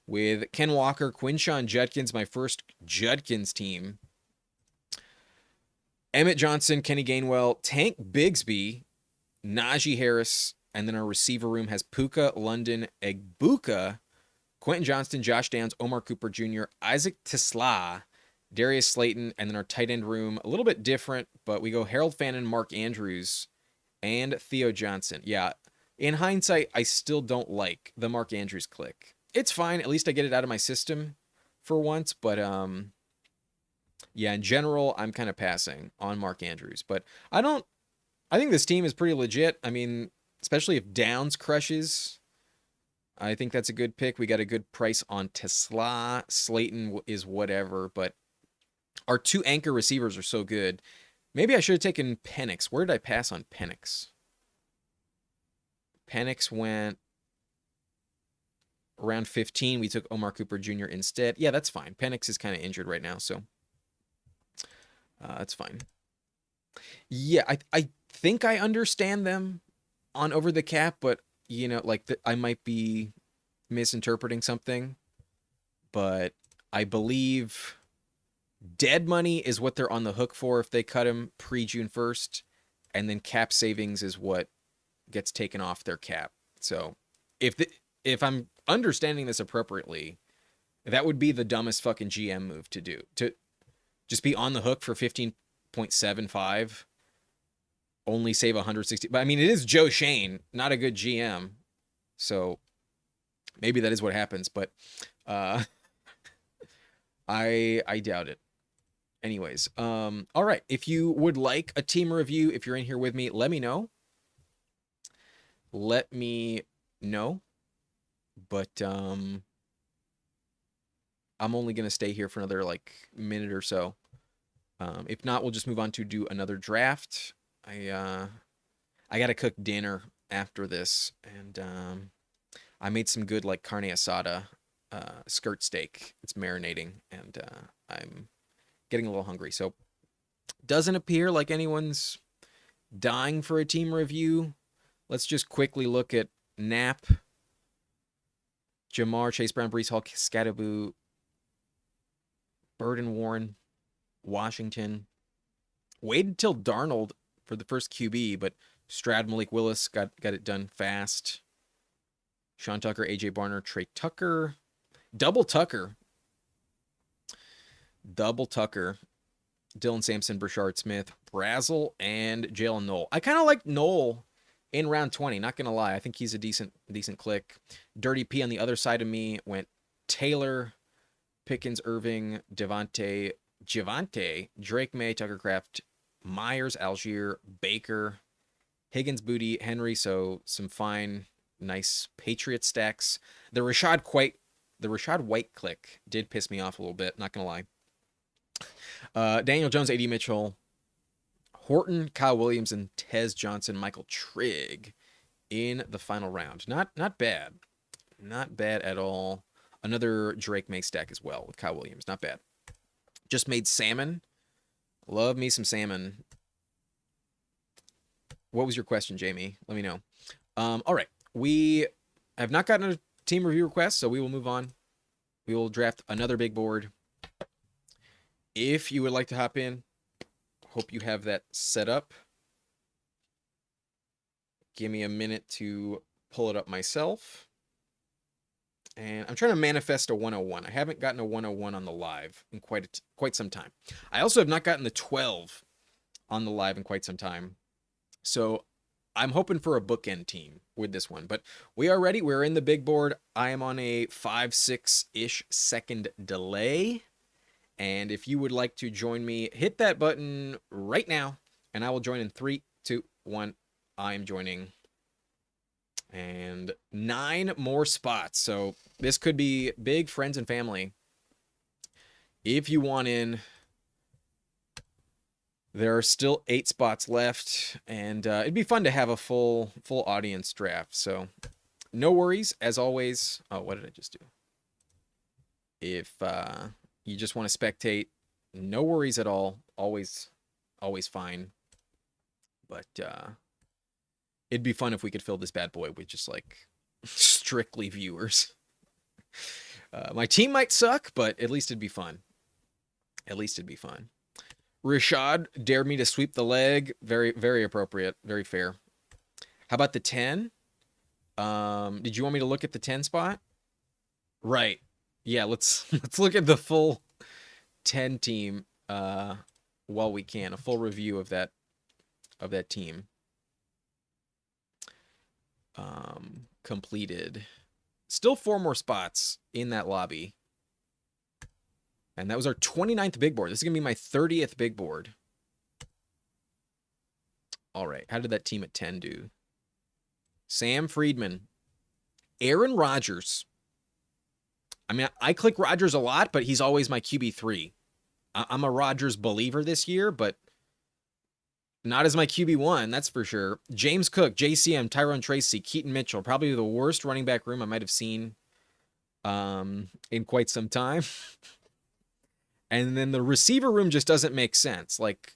with Ken Walker, Quinshon Judkins, my first Judkins team, Emmett Johnson, Kenny Gainwell, Tank Bigsby, Najee Harris, and then our receiver room has Puka, London, Igbuka, Quentin Johnston, Josh Downs, Omar Cooper Jr., Isaac Tisla, Darius Slayton, and then our tight end room, a little bit different, but we go Harold Fannin, Mark Andrews, and Theo Johnson. Yeah, in hindsight, I still don't like the Mark Andrews click. It's fine. At least I get it out of my system for once, but yeah, in general, I'm kind of passing on Mark Andrews. But I think this team is pretty legit. I mean, especially if Downs crushes, I think that's a good pick. We got a good price on Tesla. Slayton is whatever, but our 2 anchor receivers are so good. Maybe I should have taken Penix. Where did I pass on Penix? Penix went around 15. We took Omar Cooper Jr. instead. Yeah, that's fine. Penix is kind of injured right now, so that's fine. Yeah, I think I understand them on Over the Cap, but, you know, like, I might be misinterpreting something. But I believe dead money is what they're on the hook for if they cut him pre-June 1st, and then cap savings is what gets taken off their cap. So if I'm understanding this appropriately, that would be the dumbest fucking GM move to do. To just be on the hook for 15.75, only save 160. But I mean, it is Joe Shane, not a good GM. So maybe that is what happens, but I doubt it. Anyways, all right. If you would like a team review, if you're in here with me, let me know. Let me know. But I'm only gonna stay here for another like minute or so. If not, we'll just move on to do another draft. I gotta cook dinner after this, and I made some good like carne asada skirt steak. It's marinating, and I'm getting a little hungry. So doesn't appear like anyone's dying for a team review. Let's just quickly look at Knapp, Jamar, Chase Brown, Brees Hall, Scattaboo, Burden Warren, Washington. Waited until Darnold for the first QB, but Stroud, Malik Willis got it done fast. Sean Tucker, AJ Barner, Trey Tucker. Double Tucker. Dylan Sampson, Brashard Smith, Brazel, and Jalen Knoll. I kind of like Knoll in round 20, not going to lie. I think he's a decent click. Dirty P on the other side of me went Taylor, Pickens, Irving, Javante, Drake May, Tucker Craft, Myers, Algier, Baker, Higgins, Booty, Henry. So some fine, nice Patriot stacks. The Rashad White click did piss me off a little bit, not going to lie. Daniel Jones, AD Mitchell, Horton, Kyle Williams, and Tez Johnson, Michael Trigg in the final round. Not bad. Not bad at all. Another Drake May stack as well with Kyle Williams. Not bad. Just made salmon. Love me some salmon. What was your question, Jamie? Let me know. All right. We have not gotten a team review request, so we will move on. We will draft another big board. If you would like to hop in, hope you have that set up. Give me a minute to pull it up myself. And I'm trying to manifest a 101. I haven't gotten a 101 on the live in quite some time. I also have not gotten the 12 on the live in quite some time. So I'm hoping for a bookend team with this one. But we are ready. We're in the big board. I am on a 5-6-ish second delay. And if you would like to join me, hit that button right now. And I will join in 3, 2, 1. I am joining. And 9 more spots. So this could be big, friends and family. If you want in, there are still 8 spots left. And it'd be fun to have a full audience draft. So no worries, as always. Oh, what did I just do? If you just want to spectate, no worries at all. Always fine. But it'd be fun if we could fill this bad boy with just like strictly viewers. My team might suck, but at least it'd be fun. Rashad dared me to sweep the leg. Very, very appropriate. Very fair. How about the 10? Did you want me to look at the 10 spot? Right. Yeah, let's look at the full 10 team while we can. A full review of that team. Completed. Still 4 more spots in that lobby. And that was our 29th big board. This is going to be my 30th big board. All right. How did that team at 10 do? Sam Friedman. Aaron Rodgers. I mean, I click Rodgers a lot, but he's always my QB3. I'm a Rodgers believer this year, but not as my QB1, that's for sure. James Cook, JCM, Tyrone Tracy, Keaton Mitchell. Probably the worst running back room I might have seen in quite some time. And then the receiver room just doesn't make sense. Like,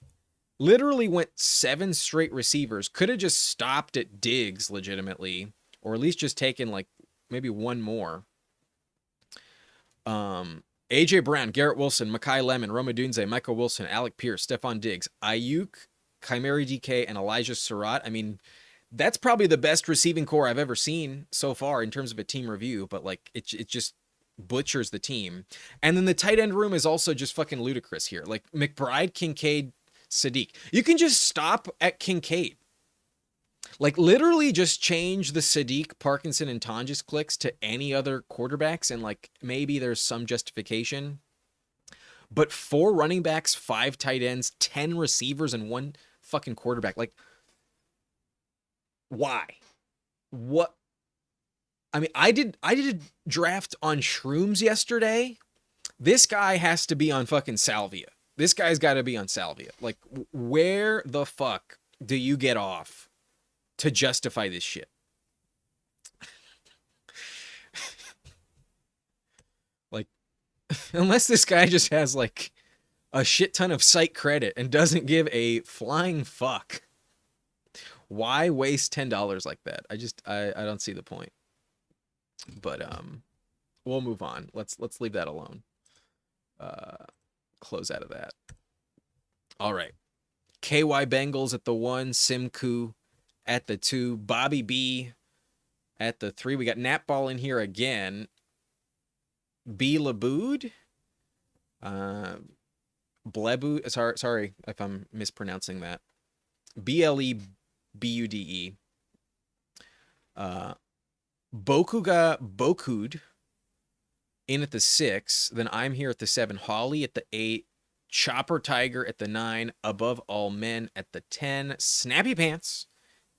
literally went 7 straight receivers. Could have just stopped at Diggs legitimately, or at least just taken like maybe 1 more. AJ Brown, Garrett Wilson, Mekhi Lemon, Roma Dunze, Michael Wilson, Alec Pierce, Stephon Diggs, Ayuk, Chimeri DK, and Elijah Surratt. I mean, that's probably the best receiving core I've ever seen so far in terms of a team review, but like it just butchers the team. And then the tight end room is also just fucking ludicrous here. Like McBride, Kincaid, Sadiq. You can just stop at Kincaid. Like literally just change the Sadiq, Parkinson, and Tonjes clicks to any other quarterbacks and like maybe there's some justification. But 4 running backs, 5 tight ends, 10 receivers, and 1 fucking quarterback. Like, why? What? I mean, I did a draft on shrooms yesterday. This guy has to be on fucking salvia. This guy's got to be on salvia. Like, where the fuck do you get off to justify this shit. Like, unless this guy just has like a shit ton of site credit and doesn't give a flying fuck, why waste $10 like that? I don't see the point. But we'll move on. Let's leave that alone. Close out of that. All right. KY Bengals at the 1, Simku at the 2, Bobby B at the 3. We got Napball in here again. B Laboud. Blebu. Sorry if I'm mispronouncing that. BLEBUDE. Bokuga Bokud in at the 6. Then I'm here at the 7. Holly at the 8. Chopper Tiger at the 9. Above All Men at the 10. Snappy Pants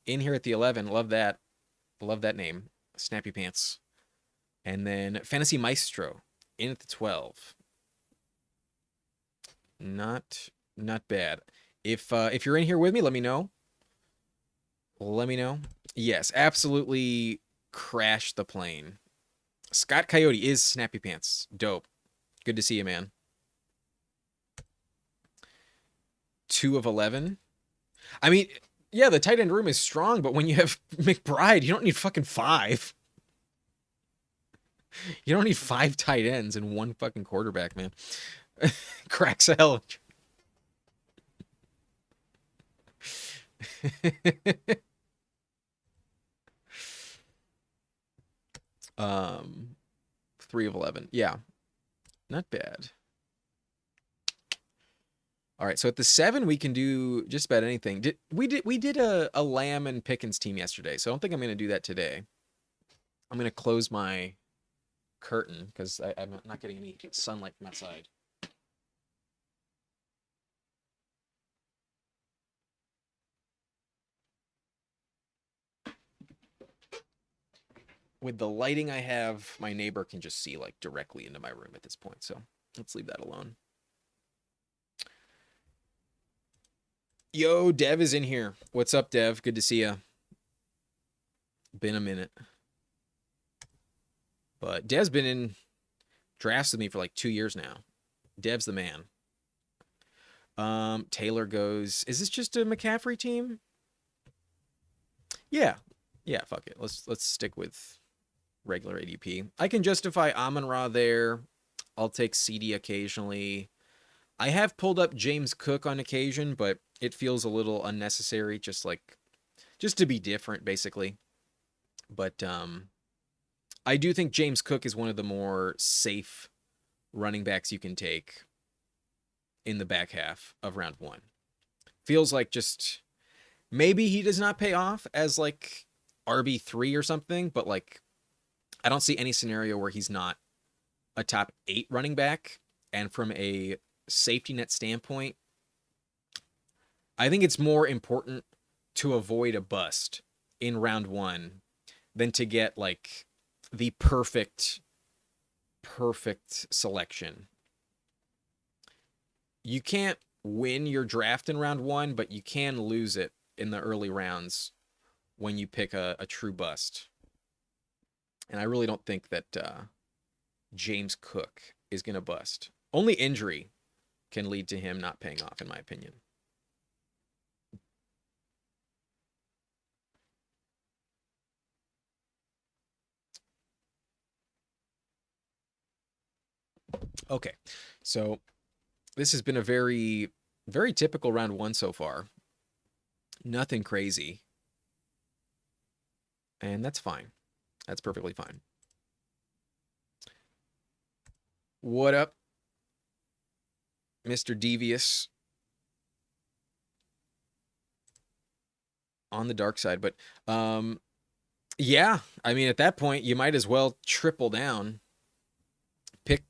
in here at the 11. Love that. Love that name. Snappy Pants. And then Fantasy Maestro in at the 12. Not bad. If you're in here with me, let me know. Let me know. Yes, absolutely crashed the plane. Scott Coyote is Snappy Pants. Dope. Good to see you, man. 2 of 11. I mean, yeah, the tight end room is strong, but when you have McBride, you don't need fucking 5. You don't need 5 tight ends and 1 fucking quarterback, man. Cracks hell. 3 of 11. Yeah. Not bad. All right, so at the 7 we can do just about anything. We did a Lamb and Pickens team yesterday, so I don't think I'm going to do that today. I'm going to close my curtain because I'm not getting any sunlight from outside. With the lighting I have, my neighbor can just see like directly into my room at this point, so let's leave that alone. Yo, Dev is in here. What's up, Dev? Good to see you. Been a minute. But Dev's been in drafts with me for like 2 years now. Dev's the man. Taylor goes, is this just a McCaffrey team? Yeah. Yeah, fuck it. Let's stick with regular ADP. I can justify Amon-Ra there. I'll take CD occasionally. I have pulled up James Cook on occasion, but it feels a little unnecessary, just to be different, basically. But I do think James Cook is one of the more safe running backs you can take in the back half of round 1. Feels like just maybe he does not pay off as like RB3 or something, but like I don't see any scenario where he's not a top 8 running back. And from a safety net standpoint, I think it's more important to avoid a bust in round 1 than to get like the perfect selection. You can't win your draft in round 1, but you can lose it in the early rounds when you pick a true bust. And I really don't think that James Cook is going to bust. Only injury can lead to him not paying off, in my opinion. Okay, so this has been a very, very typical round 1 so far. Nothing crazy. And that's fine. That's perfectly fine. What up, Mr. Devious? On the dark side, but yeah, I mean at that point you might as well triple down. Pick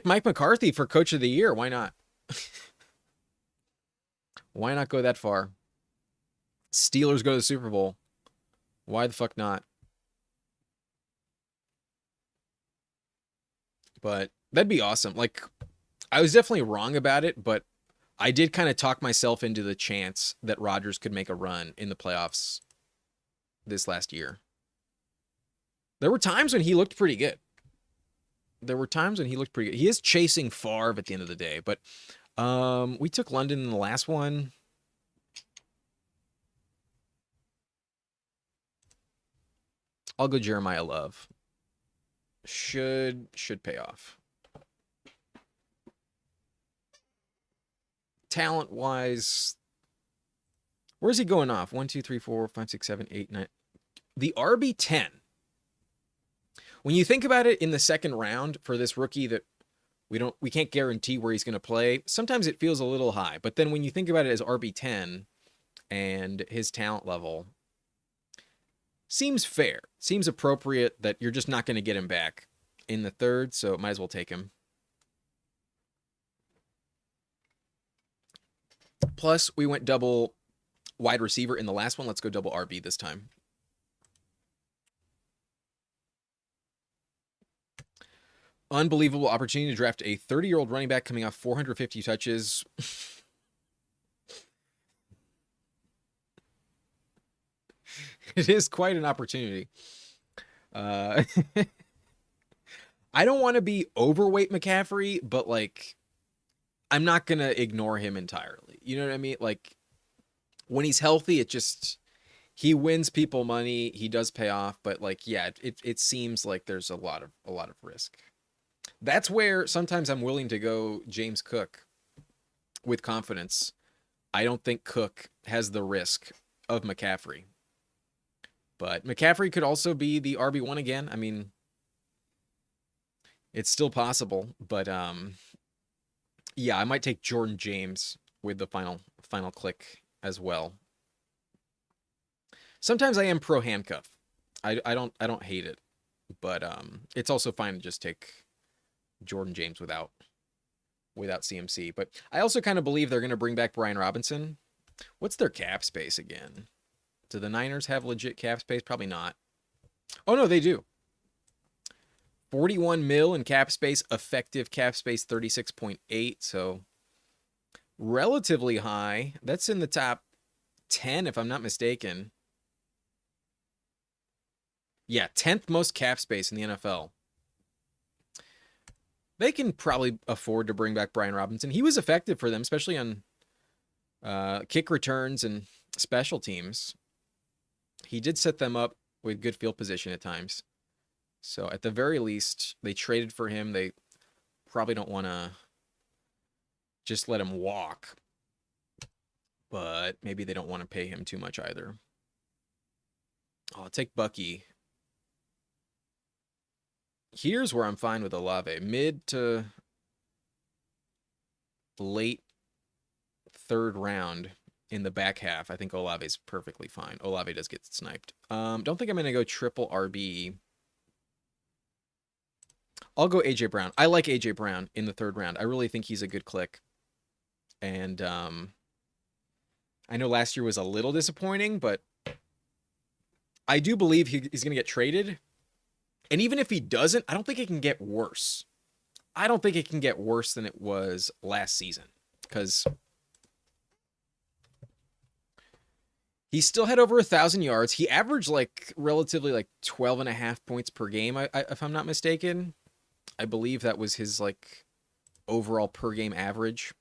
Mike McCarthy for coach of the year. Why not? Why not go that far? Steelers go to the Super Bowl. Why the fuck not? But that'd be awesome. Like, I was definitely wrong about it, but I did kind of talk myself into the chance that Rodgers could make a run in the playoffs this last year. There were times when he looked pretty good. He is chasing Favre at the end of the day, but we took London in the last one. I'll go Jeremiah Love. Should pay off. Talent wise, where's he going off? 1, 2, 3, 4, 5, 6, 7, 8, 9. The RB10. When you think about it in the second round for this rookie that we can't guarantee where he's going to play, sometimes it feels a little high. But then when you think about it as RB10 and his talent level, seems fair. Seems appropriate that you're just not going to get him back in the third, so might as well take him. Plus, we went double wide receiver in the last one. Let's go double RB this time. Unbelievable opportunity to draft a 30-year-old running back coming off 450 touches. It is quite an opportunity. I don't want to be overweight McCaffrey, but like, I'm not going to ignore him entirely. You know what I mean? Like, when he's healthy, he wins people money. He does pay off, but like, yeah, it seems like there's a lot of risk. That's where sometimes I'm willing to go James Cook with confidence. I don't think Cook has the risk of McCaffrey. But McCaffrey could also be the RB1 again. I mean, it's still possible, but yeah, I might take Jordan James with the final click as well. Sometimes I am pro handcuff. I don't hate it, but it's also fine to just take Jordan James without CMC. But I also kind of believe they're going to bring back Brian Robinson. What's their cap space again? Do the Niners have legit cap space? Probably not. Oh, no, they do. 41 mil in cap space, effective cap space 36.8, so relatively high. That's in the top 10, if I'm not mistaken. Yeah, 10th most cap space in the NFL. They can probably afford to bring back Brian Robinson. He was effective for them, especially on kick returns and special teams. He did set them up with good field position at times. So at the very least, they traded for him. They probably don't want to just let him walk. But maybe they don't want to pay him too much either. I'll take Bucky. Here's where I'm fine with Olave. Mid to late third round in the back half, I think Olave's perfectly fine. Olave does get sniped. Don't think I'm going to go triple RB. I'll go A.J. Brown. I like A.J. Brown in the third round. I really think he's a good click. And I know last year was a little disappointing, but I do believe he's going to get traded. And even if he doesn't, I don't think it can get worse. I don't think it can get worse than it was last season. Because he still had over 1,000 yards. He averaged like relatively like 12.5 points per game, if I'm not mistaken. I believe that was his like overall per game average.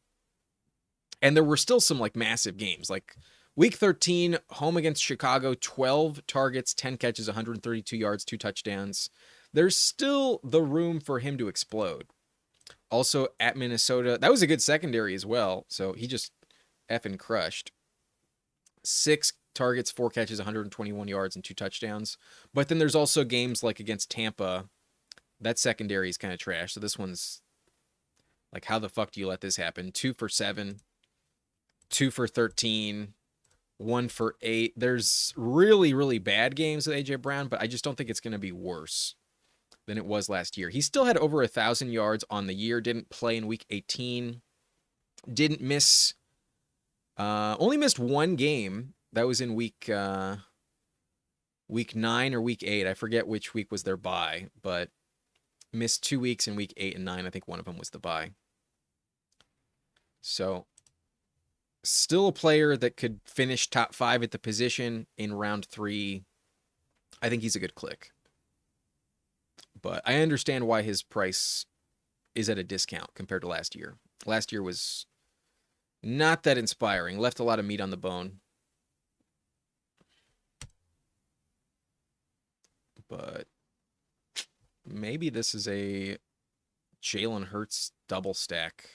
And there were still some like massive games. Like week 13, home against Chicago, 12 targets, 10 catches, 132 yards, 2 touchdowns. There's still the room for him to explode. Also at Minnesota, that was a good secondary as well. So he just effing crushed. 6 targets, 4 catches, 121 yards, and 2 touchdowns. But then there's also games like against Tampa. That secondary is kind of trash. So this one's like, how the fuck do you let this happen? 2 for 7, 2 for 13, 1 for 8. There's really, really bad games with A.J. Brown, but I just don't think it's going to be worse than it was last year. He still had over 1,000 yards on the year. Didn't play in week 18. Didn't miss... only missed 1 game. That was in week 9 or week 8. I forget which week was their bye, but missed 2 weeks in week 8 and 9. I think one of them was the bye. So Still a player that could finish top 5 at the position in round 3. I think he's a good click. But I understand why his price is at a discount compared to last year. Last year was not that inspiring. Left a lot of meat on the bone. But maybe this is a Jalen Hurts double stack.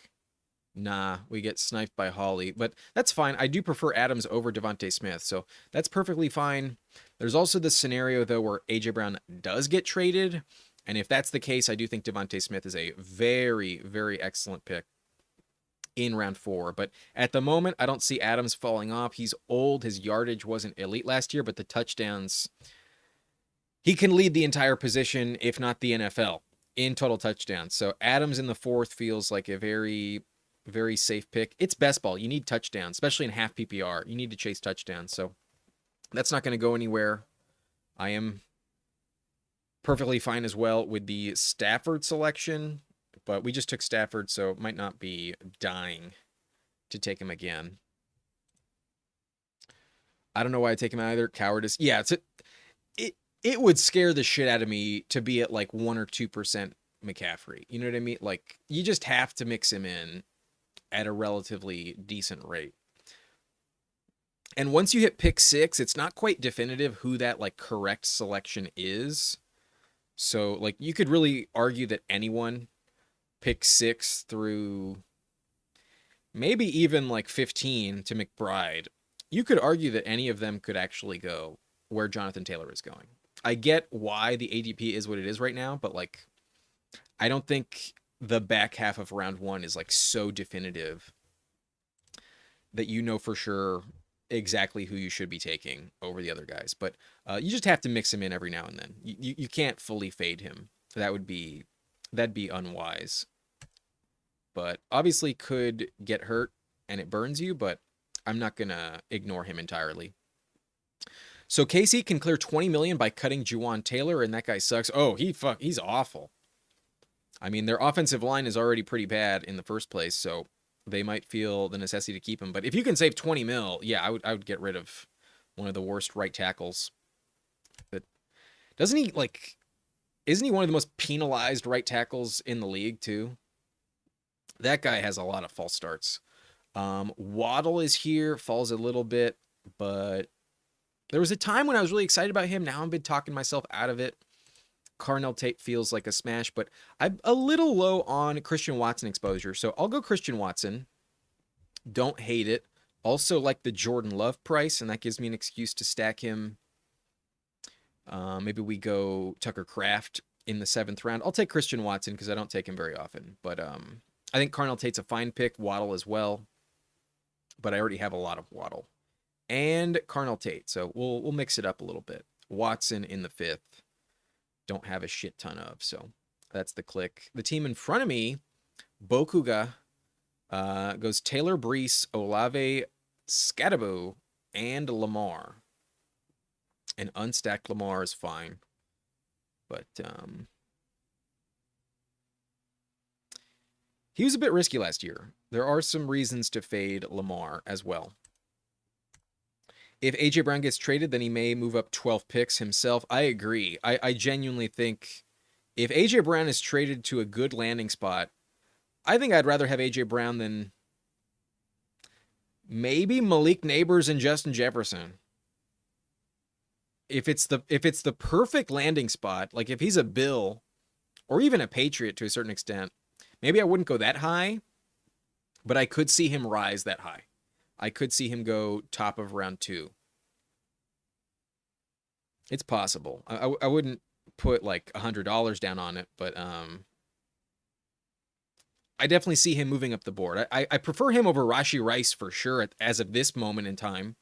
Nah, we get sniped by Holly, but that's fine. I do prefer Adams over Devontae Smith, so that's perfectly fine. There's also this scenario, though, where A.J. Brown does get traded, and if that's the case, I do think Devontae Smith is a very, very excellent pick in round 4. But at the moment, I don't see Adams falling off. He's old. His yardage wasn't elite last year, but the touchdowns, he can lead the entire position, if not the NFL, in total touchdowns. So Adams in the 4th feels like a very, very safe pick. It's best ball. You need touchdowns, especially in half PPR. You need to chase touchdowns. So that's not going to go anywhere. I am perfectly fine as well with the Stafford selection, but we just took Stafford, so it might not be dying to take him again. I don't know why I take him either. Cowardice. Yeah, it would scare the shit out of me to be at like 1 or 2% McCaffrey. You know what I mean? Like, you just have to mix him in at a relatively decent rate. And once you hit pick 6, it's not quite definitive who that like correct selection is. So like you could really argue that anyone pick 6 through maybe even like 15 to McBride, you could argue that any of them could actually go where Jonathan Taylor is going. I get why the ADP is what it is right now, but like I don't think the back half of round 1 is like so definitive that you know for sure exactly who you should be taking over the other guys. But you just have to mix him in every now and then. You can't fully fade him. That'd be unwise. But obviously could get hurt and it burns you, but I'm not going to ignore him entirely. So KC can clear 20 million by cutting Juwan Taylor, and that guy sucks. Oh, he's awful. I mean, their offensive line is already pretty bad in the first place, so they might feel the necessity to keep him. But if you can save 20 mil, yeah, I would get rid of one of the worst right tackles. But isn't he one of the most penalized right tackles in the league too? That guy has a lot of false starts. Waddle is here, falls a little bit, but there was a time when I was really excited about him. Now I've been talking myself out of it. Carnell Tate feels like a smash, but I'm a little low on Christian Watson exposure. So I'll go Christian Watson. Don't hate it. Also like the Jordan Love price, and that gives me an excuse to stack him. Maybe we go Tucker Kraft in the 7th round. I'll take Christian Watson because I don't take him very often. But I think Carnell Tate's a fine pick. Waddle as well. But I already have a lot of Waddle. And Carnell Tate. So we'll mix it up a little bit. Watson in the 5th. Don't have a shit ton of. So that's the click. The team in front of me, Bokuga, goes Taylor Brees, Olave Scadabu, and Lamar. And unstacked Lamar is fine. But he was a bit risky last year. There are some reasons to fade Lamar as well. If A.J. Brown gets traded, then he may move up 12 picks himself. I agree. I genuinely think if A.J. Brown is traded to a good landing spot, I think I'd rather have A.J. Brown than maybe Malik Neighbors and Justin Jefferson. If it's the perfect landing spot, like if he's a Bill or even a Patriot to a certain extent, maybe I wouldn't go that high, but I could see him rise that high. I could see him go top of round 2. It's possible. I wouldn't put like $100 down on it, but I definitely see him moving up the board. I prefer him over Rashee Rice for sure as of this moment in time.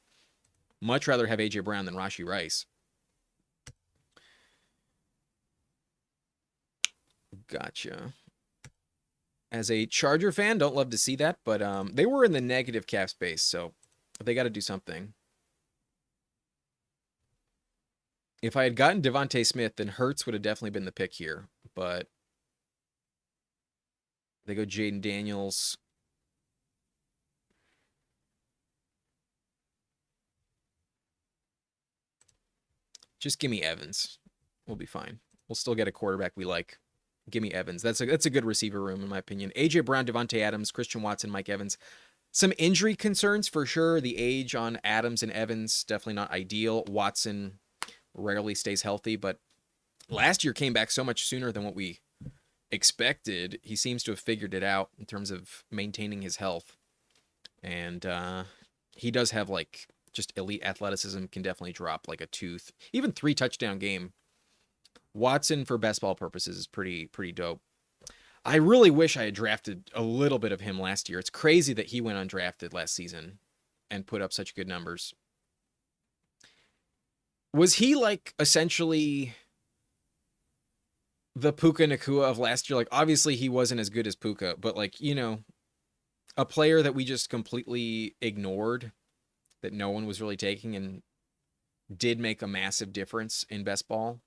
Much rather have A.J. Brown than Rashee Rice. Gotcha. As a Charger fan, don't love to see that, but they were in the negative cap space, so they got to do something. If I had gotten Devontae Smith, then Hurts would have definitely been the pick here, but they go Jaden Daniels. Just give me Evans. We'll be fine. We'll still get a quarterback we like. Give me Evans. That's a good receiver room in my opinion. AJ Brown, Devontae Adams, Christian Watson, Mike Evans. Some injury concerns for sure. The age on Adams and Evans definitely not ideal. Watson rarely stays healthy, but last year came back so much sooner than what we expected. He seems to have figured it out in terms of maintaining his health. And he does have like just elite athleticism, can definitely drop like a tooth. Even 3 touchdown game. Watson for best ball purposes is pretty dope. I really wish I had drafted a little bit of him last year. It's crazy that he went undrafted last season and put up such good numbers. Was he like essentially the Puka Nakua of last year? Like obviously he wasn't as good as Puka, but like, you know, a player that we just completely ignored, that no one was really taking, and did make a massive difference in best ball.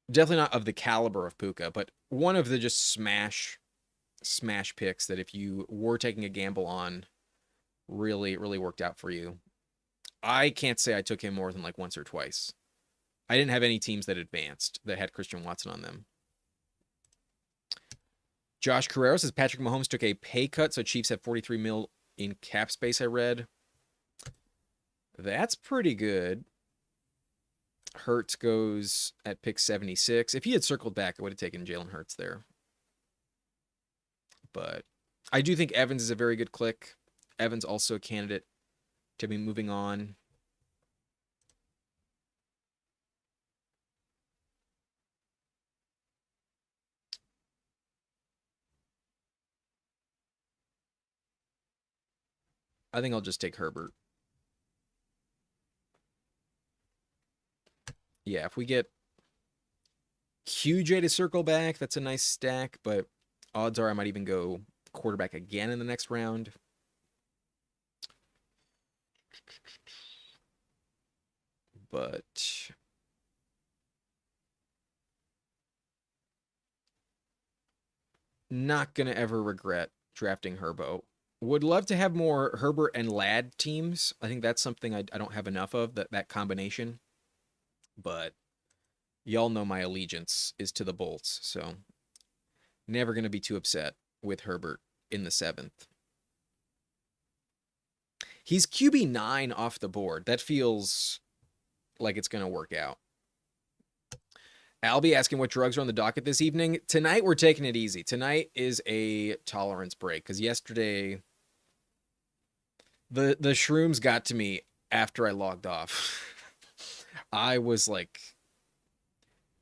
Definitely not of the caliber of Puka, but one of the just smash picks that if you were taking a gamble on, really worked out for you. I can't say I took him more than like once or twice. I didn't have any teams that advanced that had Christian Watson on them. Josh Carrero says Patrick Mahomes took a pay cut, so Chiefs have 43 mil in cap space, I read. That's pretty good. Hurts goes at pick 76. If he had circled back, I would have taken Jalen Hurts there. But I do think Evans is a very good click. Evans also a candidate to be moving on. I think I'll just take Herbert. Yeah, if we get QJ to circle back, that's a nice stack, but odds are I might even go quarterback again in the next round. But not going to ever regret drafting Herbo. Would love to have more Herbert and Ladd teams. I think that's something I don't have enough of, that combination. But y'all know my allegiance is to the Bolts, so never going to be too upset with Herbert in the 7th. He's QB9 off the board. That feels like it's going to work out. Albie asking what drugs are on the docket this evening. Tonight, we're taking it easy. Tonight is a tolerance break, because yesterday, the shrooms got to me after I logged off. I was like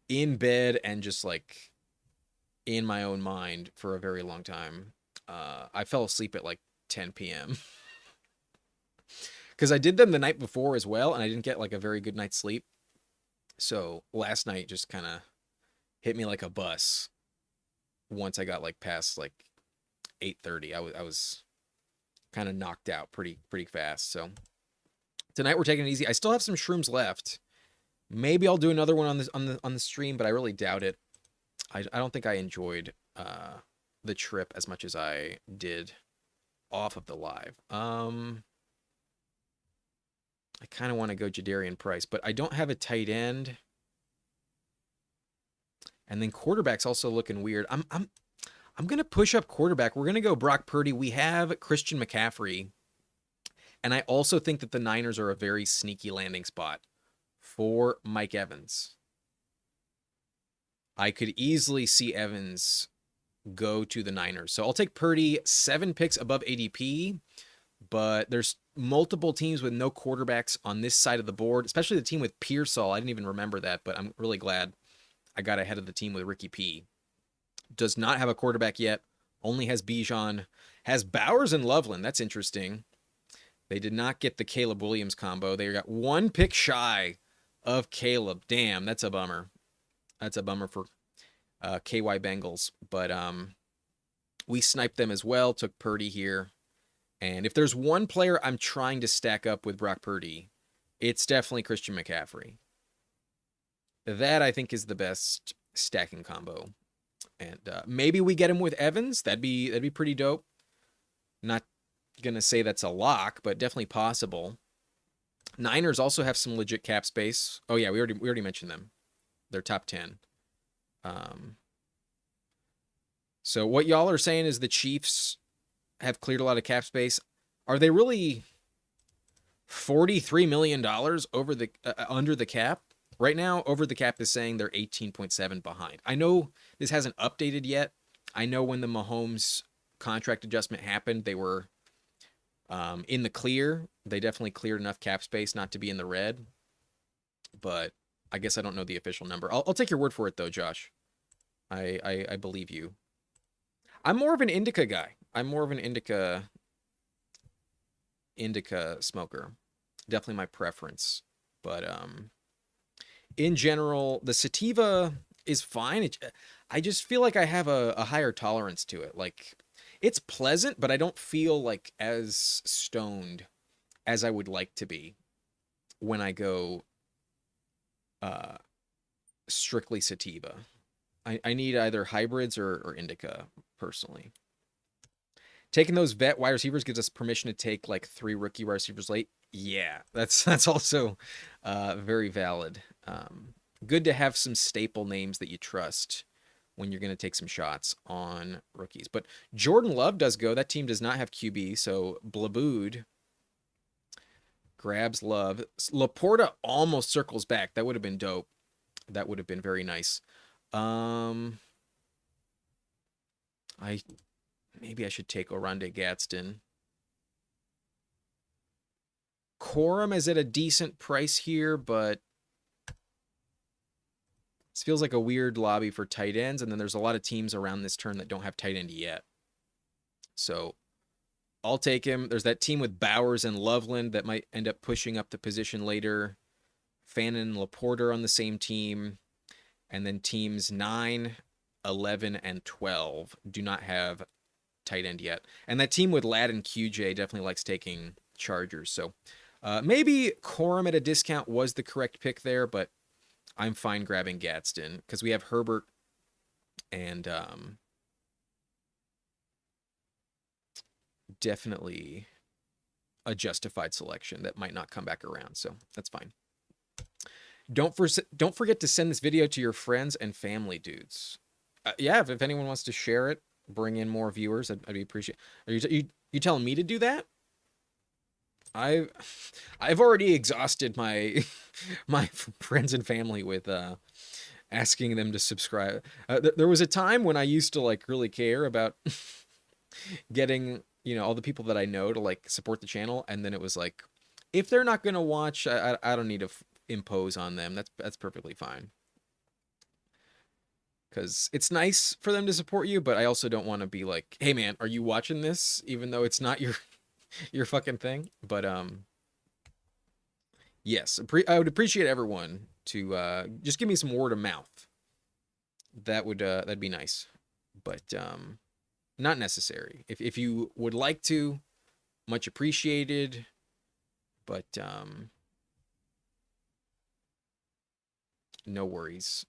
in bed and just like in my own mind for a very long time. I fell asleep at like 10 p.m. because I did them the night before as well, and I didn't get like a very good night's sleep. So last night just kind of hit me like a bus. Once I got like past like 8:30, I was kind of knocked out pretty fast. So tonight we're taking it easy. I still have some shrooms left. Maybe I'll do another one on the stream, but I really doubt it. I don't think I enjoyed the trip as much as I did off of the live. I kind of want to go Jadarian Price, but I don't have a tight end. And then quarterback's also looking weird. I'm gonna push up quarterback. We're gonna go Brock Purdy. We have Christian McCaffrey, and I also think that the Niners are a very sneaky landing spot for Mike Evans. I could easily see Evans go to the Niners. So I'll take Purdy, 7 picks above ADP, but there's multiple teams with no quarterbacks on this side of the board, especially the team with Pearsall. I didn't even remember that, but I'm really glad I got ahead of the team with Ricky P. Does not have a quarterback yet, only has Bijan, has Bowers and Loveland. That's interesting. They did not get the Caleb Williams combo. They got 1 pick shy of Caleb. Damn, that's a bummer. That's a bummer for KY Bengals. But we sniped them as well, took Purdy here. And if there's one player I'm trying to stack up with Brock Purdy, it's definitely Christian McCaffrey. That, I think, is the best stacking combo. And maybe we get him with Evans. That'd be pretty dope. Not going to say that's a lock, but definitely possible. Niners also have some legit cap space. Oh yeah, we already mentioned them. They're top 10. Um, so what y'all are saying is the Chiefs have cleared a lot of cap space. Are they really $43 million over the under the cap? Right now, over the cap is saying they're 18.7 behind. I know this hasn't updated yet. I know when the Mahomes contract adjustment happened, they were in the clear. They definitely cleared enough cap space not to be in the red, but I guess I don't know the official number. I'll take your word for it though, Josh. I believe you. I'm more of an indica guy. I'm more of an indica smoker. Definitely my preference. But in general, the sativa is fine. I just feel like I have a higher tolerance to it. Like it's pleasant, but I don't feel like as stoned as I would like to be when I go uh, strictly sativa. I need either hybrids or indica personally. Taking those vet wide receivers gives us permission to take like 3 rookie wide receivers late. Yeah, that's also very valid. Good to have some staple names that you trust when you're going to take some shots on rookies. But Jordan Love does go. That team does not have QB, so Blabood grabs Love. Laporta almost circles back. That would have been dope. That would have been very nice. I maybe I should take Oronde Gadsden. Corum is at a decent price here, but this feels like a weird lobby for tight ends, and then there's a lot of teams around this turn that don't have tight end yet. So I'll take him. There's that team with Bowers and Loveland that might end up pushing up the position later. Fannin and Laporta on the same team. And then teams 9, 11, and 12 do not have tight end yet. And that team with Ladd and QJ definitely likes taking Chargers. So maybe Corum at a discount was the correct pick there, but I'm fine grabbing Gadsden because we have Herbert and definitely a justified selection that might not come back around. So that's fine. Don't forget to send this video to your friends and family, dudes. Yeah, if anyone wants to share it, bring in more viewers, I'd be appreciate. Are you telling me to do that? I've already exhausted my my friends and family with asking them to subscribe. There was a time when I used to like really care about getting all the people that I know to like support the channel, and then it was like, if they're not gonna watch, I don't need to impose on them. That's perfectly fine. Because it's nice for them to support you, but I also don't want to be like, hey man, are you watching this? Even though it's not your fucking thing. But yes, I would appreciate everyone to just give me some word of mouth. That'd be nice, but not necessary. If you would like to, much appreciated. But no worries.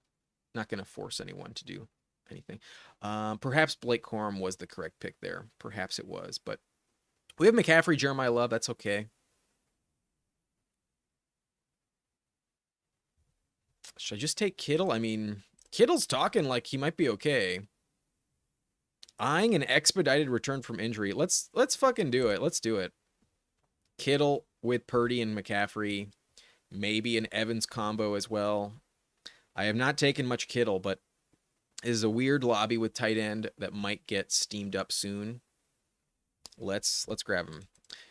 Not gonna force anyone to do anything. Perhaps Blake Corum was the correct pick there. Perhaps it was, but we have McCaffrey, Jeremiah Love. That's okay. Should I just take Kittle? I mean, Kittle's talking like he might be okay. Eyeing an expedited return from injury. Let's fucking do it. Let's do it. Kittle with Purdy and McCaffrey. Maybe an Evans combo as well. I have not taken much Kittle, but it is a weird lobby with tight end that might get steamed up soon. Let's grab him.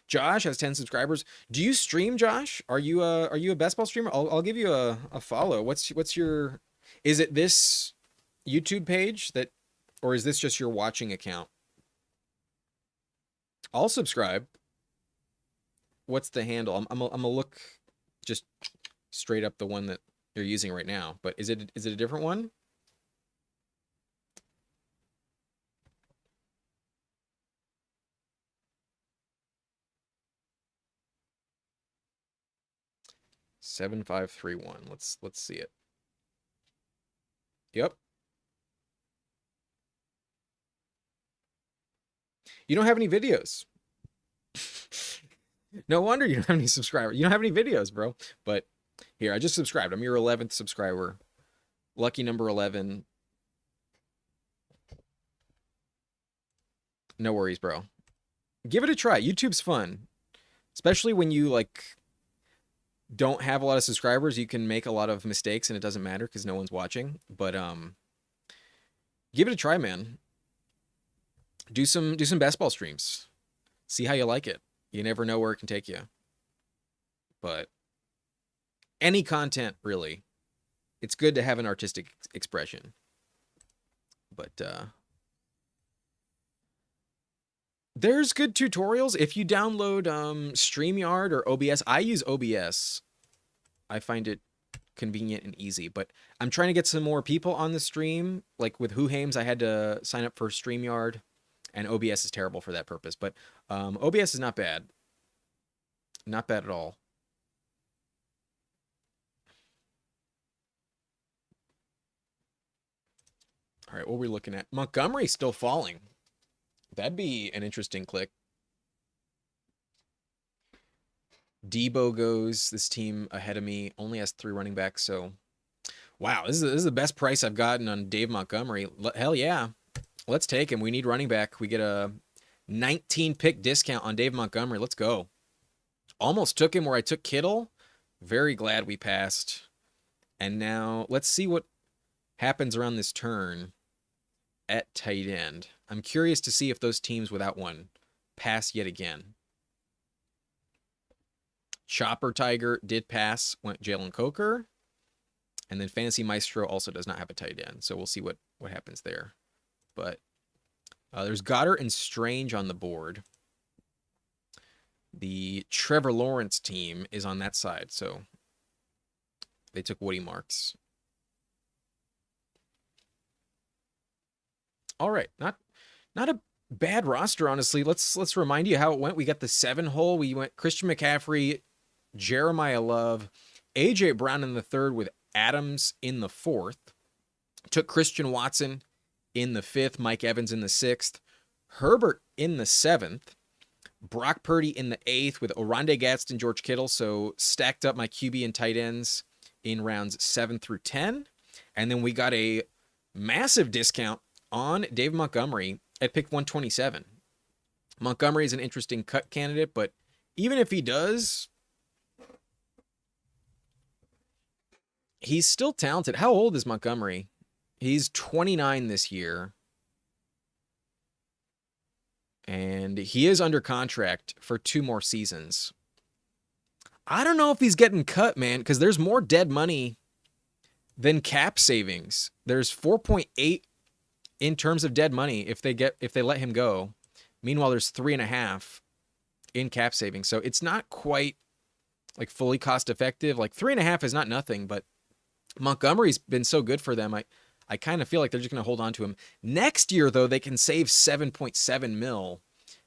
Josh has 10 subscribers. Do you stream, Josh? Are you a BestBall streamer? I'll give you a follow. What's your? Is it this YouTube page that, or is this just your watching account? I'll subscribe. What's the handle? I'm gonna look just straight up the one that you're using right now. But is it a different one? Seven 531. Let's see it. Yep. You don't have any videos. No wonder you don't have any subscribers. You don't have any videos, bro. But here, I just subscribed. I'm your 11th subscriber. Lucky number 11. No worries, bro. Give it a try. YouTube's fun. Especially when you like don't have a lot of subscribers, you can make a lot of mistakes and it doesn't matter because no one's watching. But give it a try, man. Do some best ball streams. See how you like it. You never know where it can take you. But any content, really. It's good to have an artistic expression. But there's good tutorials. If you download StreamYard or OBS, I use OBS. I find it convenient and easy. But I'm trying to get some more people on the stream. Like with Who Hames, I had to sign up for StreamYard. And OBS is terrible for that purpose. But OBS is not bad. Not bad at all. All right, what are we looking at? Montgomery's still falling. That'd be an interesting click. Debo goes. This team ahead of me only has 3 running backs. So, wow, this is the best price I've gotten on Dave Montgomery. Hell yeah. Let's take him. We need running back. We get a 19 pick discount on Dave Montgomery. Let's go. Almost took him where I took Kittle. Very glad we passed. And now let's see what happens around this turn at tight end. I'm curious to see if those teams without one pass yet again. Chopper Tiger did pass, went Jalen Coker. And then Fantasy Maestro also does not have a tight end. So we'll see what happens there. But there's Goddard and Strange on the board. The Trevor Lawrence team is on that side. So they took Woody Marks. All right, not a bad roster, honestly. Let's remind you how it went. We got the 7 hole. We went Christian McCaffrey, Jeremiah Love, A.J. Brown in the 3rd with Adams in the 4th. Took Christian Watson in the 5th, Mike Evans in the 6th, Herbert in the 7th, Brock Purdy in the 8th with Oronde Gadsden, George Kittle. So stacked up my QB and tight ends in rounds 7 through 10. And then we got a massive discount on Dave Montgomery at pick 127. Montgomery is an interesting cut candidate, but even if he does, he's still talented. How old is Montgomery? He's 29 this year. And he is under contract for 2 more seasons. I don't know if he's getting cut, man, because there's more dead money than cap savings. There's 4.8 in terms of dead money if they let him go. Meanwhile, there's 3.5 in cap savings. So it's not quite like fully cost effective. Like 3.5 is not nothing, but Montgomery's been so good for them. I kind of feel like they're just going to hold on to him. Next year, though, they can save 7.7 mil.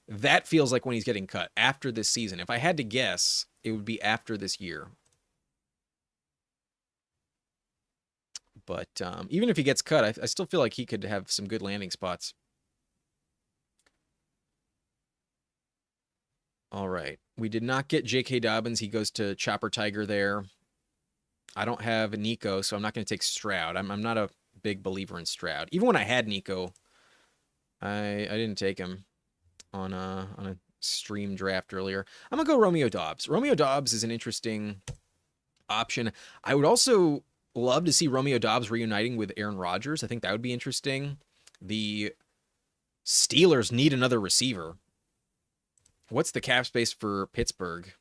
That feels like when he's getting cut after this season. If I had to guess, it would be after this year. But even if he gets cut, I still feel like he could have some good landing spots. All right. We did not get J.K. Dobbins. He goes to Chopper Tiger there. I don't have Nico, so I'm not going to take Stroud. I'm not a big believer in Stroud. Even when I had Nico, I didn't take him on a stream draft earlier. I'm going to go Romeo Doubs. Romeo Doubs is an interesting option. I would also love to see Romeo Doubs reuniting with Aaron Rodgers. I think that would be interesting. The Steelers need another receiver. What's the cap space for Pittsburgh?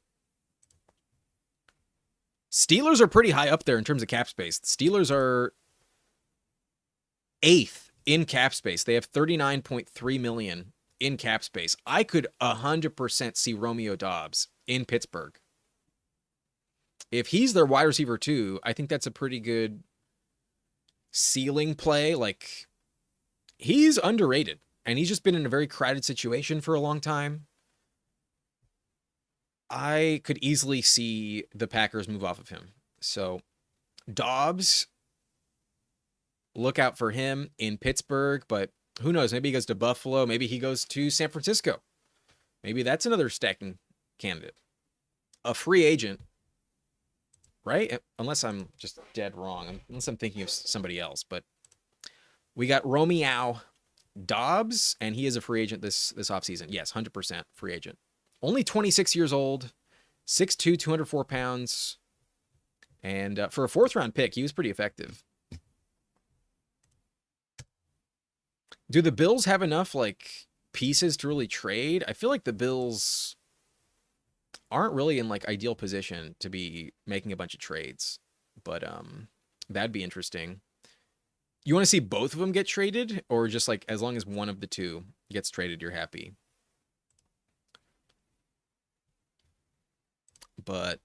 Steelers are pretty high up there in terms of cap space. The Steelers are 8th in cap space. They have 39.3 million in cap space. I could 100% see Romeo Doubs in Pittsburgh. If he's their wide receiver too, I think that's a pretty good ceiling play. Like, he's underrated, and he's just been in a very crowded situation for a long time. I could easily see the Packers move off of him. So, Dobbs, look out for him in Pittsburgh, but who knows? Maybe he goes to Buffalo. Maybe he goes to San Francisco. Maybe that's another stacking candidate. a free agent, right? Unless I'm just dead wrong. Unless I'm thinking of somebody else. But we got Romeo Dobbs, and he is a free agent this offseason. Yes, 100% free agent. Only 26 years old, 6'2", 204 pounds. And for a 4th-round pick, he was pretty effective. Do the Bills have enough, like, pieces to really trade? I feel like the Bills aren't really in, like, ideal position to be making a bunch of trades. But that'd be interesting. You want to see both of them get traded? Or just, like, as long as one of the two gets traded, you're happy? But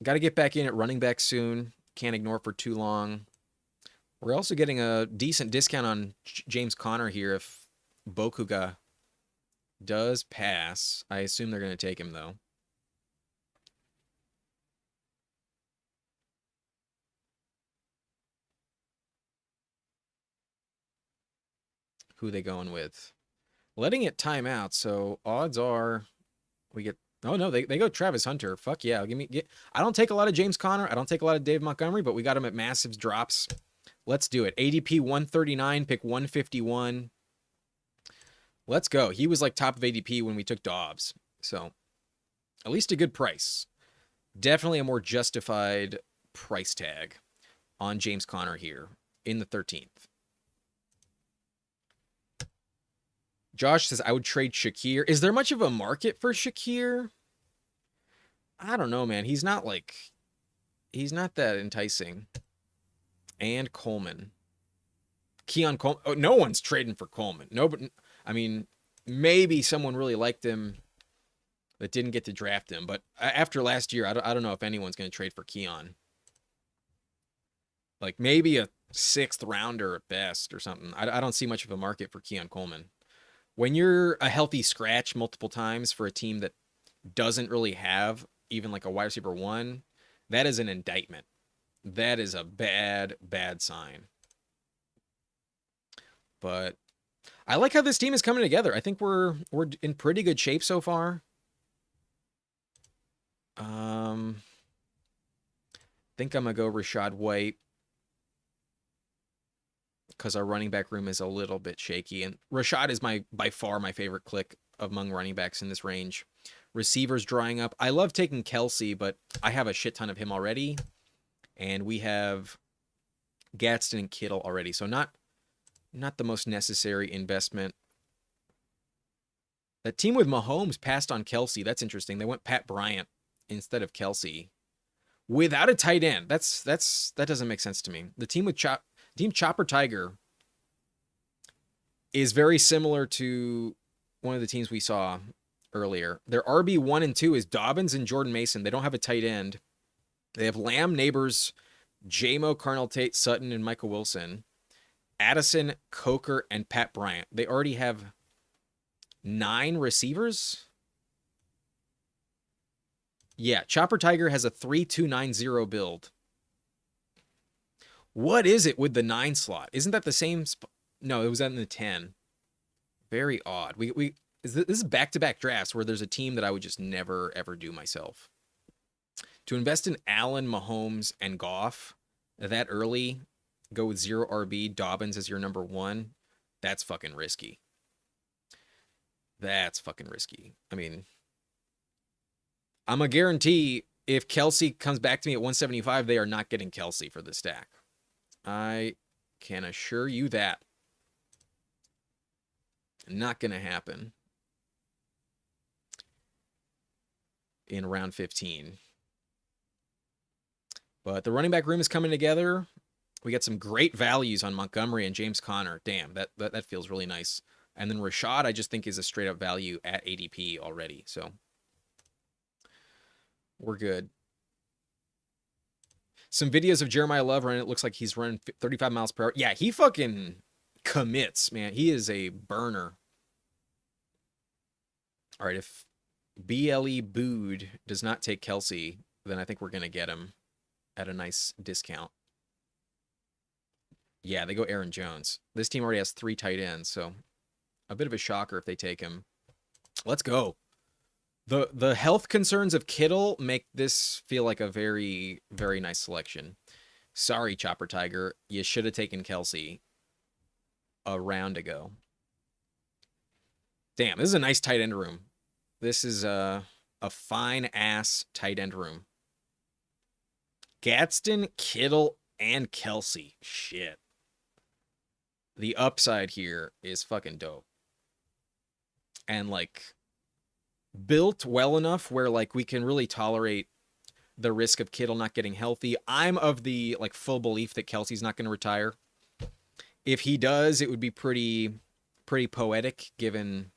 got to get back in at running back soon. Can't ignore for too long. We're also getting a decent discount on James Conner here if Bokuga does pass. I assume they're going to take him, though. Who they going with? Letting it time out, so odds are we get... Oh, no, they go Travis Hunter. Fuck yeah. I don't take a lot of James Conner. I don't take a lot of Dave Montgomery, but we got him at massive drops. Let's do it. ADP 139, pick 151. Let's go. He was like top of ADP when we took Dobbs. So at least a good price. Definitely a more justified price tag on James Conner here in the 13th. Josh says, I would trade Shakir. Is there much of a market for Shakir? I don't know, man. He's not that enticing. And Coleman. Keon Coleman. Oh, no one's trading for Coleman. No, but I mean, maybe someone really liked him that didn't get to draft him. But after last year, I don't know if anyone's going to trade for Keon. Like maybe a 6th rounder at best or something. I don't see much of a market for Keon Coleman. When you're a healthy scratch multiple times for a team that doesn't really have even like a wide receiver 1, that is an indictment. That is a bad, bad sign. But I like how this team is coming together. I think we're in pretty good shape so far. Think I'm gonna go Rachaad White because our running back room is a little bit shaky, and Rachaad is by far my favorite click among running backs in this range. Receivers drying up. I love taking Kelsey, but I have a shit ton of him already, and we have Gadsden and Kittle already, so not the most necessary investment. That team with Mahomes passed on Kelsey. That's interesting. They went Pat Bryant instead of Kelsey without a tight end. That doesn't make sense to me. The team with Team Chopper Tiger is very similar to one of the teams we saw earlier. Their RB 1 and 2 is Dobbins and Jordan Mason. They don't have a tight end. They have Lamb, Neighbors, J-Mo, Carnell Tate, Sutton, and Michael Wilson. Addison, Coker, and Pat Bryant. They already have 9 receivers. Yeah, Chopper Tiger has a 3-2-9-0 build. What is it with the 9 slot? Isn't that the same? No, it was in the 10. Very odd. This is back-to-back drafts where there's a team that I would just never, ever do myself. To invest in Allen, Mahomes, and Goff that early, go with 0 RB, Dobbins as your number 1, that's fucking risky. That's fucking risky. I mean, I'm a guarantee if Kelsey comes back to me at 175, they are not getting Kelsey for the stack. I can assure you that. Not going to happen in round 15. But the running back room is coming together. We got some great values on Montgomery and James Conner. Damn, that feels really nice. And then Rachaad, I just think, is a straight-up value at ADP already. So we're good. Some videos of Jeremiah Love running. It looks like he's running 35 miles per hour. Yeah, he fucking commits, man. He is a burner. All right, if BLE Bood does not take Kelsey, then I think we're going to get him at a nice discount. Yeah, they go Aaron Jones. This team already has 3 tight ends, so a bit of a shocker if they take him. Let's go. The health concerns of Kittle make this feel like a very, very nice selection. Sorry, Chopper Tiger. You should have taken Kelsey a round ago. Damn, this is a nice tight end room. This is a fine ass tight end room. Gadsden, Kittle, and Kelsey. Shit. The upside here is fucking dope. And like built well enough where like we can really tolerate the risk of Kittle not getting healthy. I'm of the like full belief that Kelsey's not going to retire. If he does, it would be pretty poetic given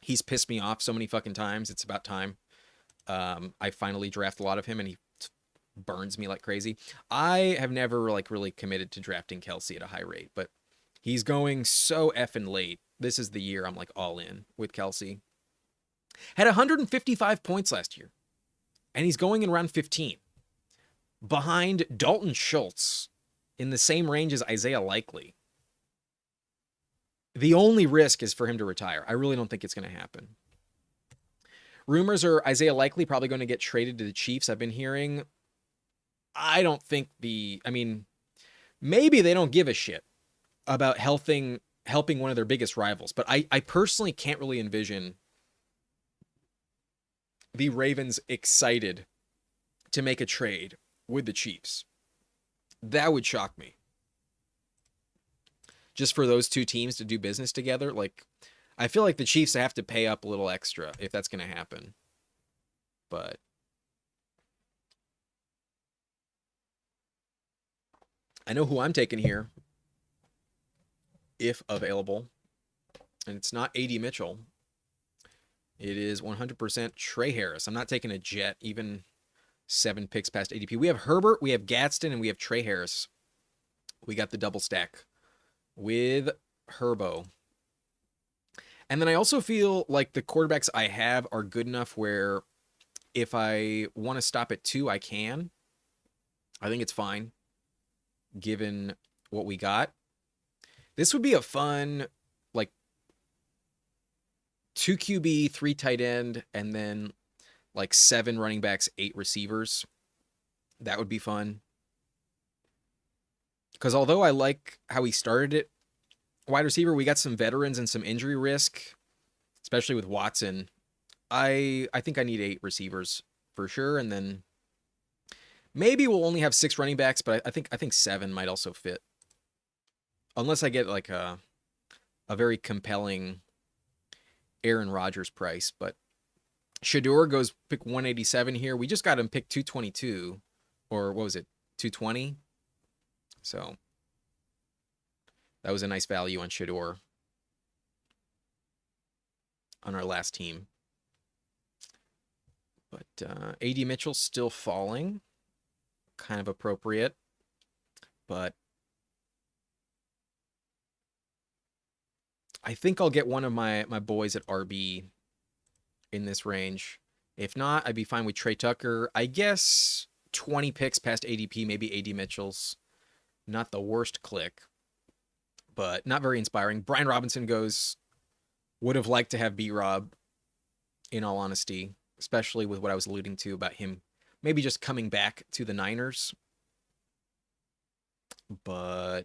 he's pissed me off so many fucking times. It's about time. I finally draft a lot of him and he burns me like crazy. I have never like really committed to drafting Kelsey at a high rate, but he's going so effing late. This is the year I'm like all in with Kelsey. Had 155 points last year, and he's going in round 15 behind Dalton Schultz in the same range as Isaiah Likely. The only risk is for him to retire. I really don't think it's going to happen. Rumors are Isaiah Likely probably going to get traded to the Chiefs. I've been hearing. I don't think maybe they don't give a shit about helping one of their biggest rivals. But I personally can't really envision the Ravens excited to make a trade with the Chiefs. That would shock me. Just for those two teams to do business together, like I feel like the Chiefs have to pay up a little extra if that's going to happen. But I know who I'm taking here, if available, and it's not A.D. Mitchell. It is 100% Trey Harris. I'm not taking a Jet, even 7 picks past ADP. We have Herbert, we have Gadsden, and we have Trey Harris. We got the double stack with Herbo. And then I also feel like the quarterbacks I have are good enough where if I want to stop at 2, I can. I think it's fine, given what we got. This would be a fun, like, 2 QB, 3 tight end, and then like 7 running backs, 8 receivers. That would be fun. Because although I like how he started it, wide receiver, we got some veterans and some injury risk, especially with Watson. I think I need 8 receivers for sure, and then maybe we'll only have 6 running backs, but I think 7 might also fit. Unless I get like a very compelling Aaron Rodgers price, but Shador goes pick 187 here. We just got him pick 222, or what was it, 220? So that was a nice value on Shador on our last team. But A.D. Mitchell's still falling, kind of appropriate, but I think I'll get one of my boys at RB in this range. If not, I'd be fine with Trey Tucker. I guess 20 picks past ADP, maybe A.D. Mitchell's not the worst click, but not very inspiring. Brian Robinson goes, would have liked to have B-Rob, in all honesty, especially with what I was alluding to about him maybe just coming back to the Niners. But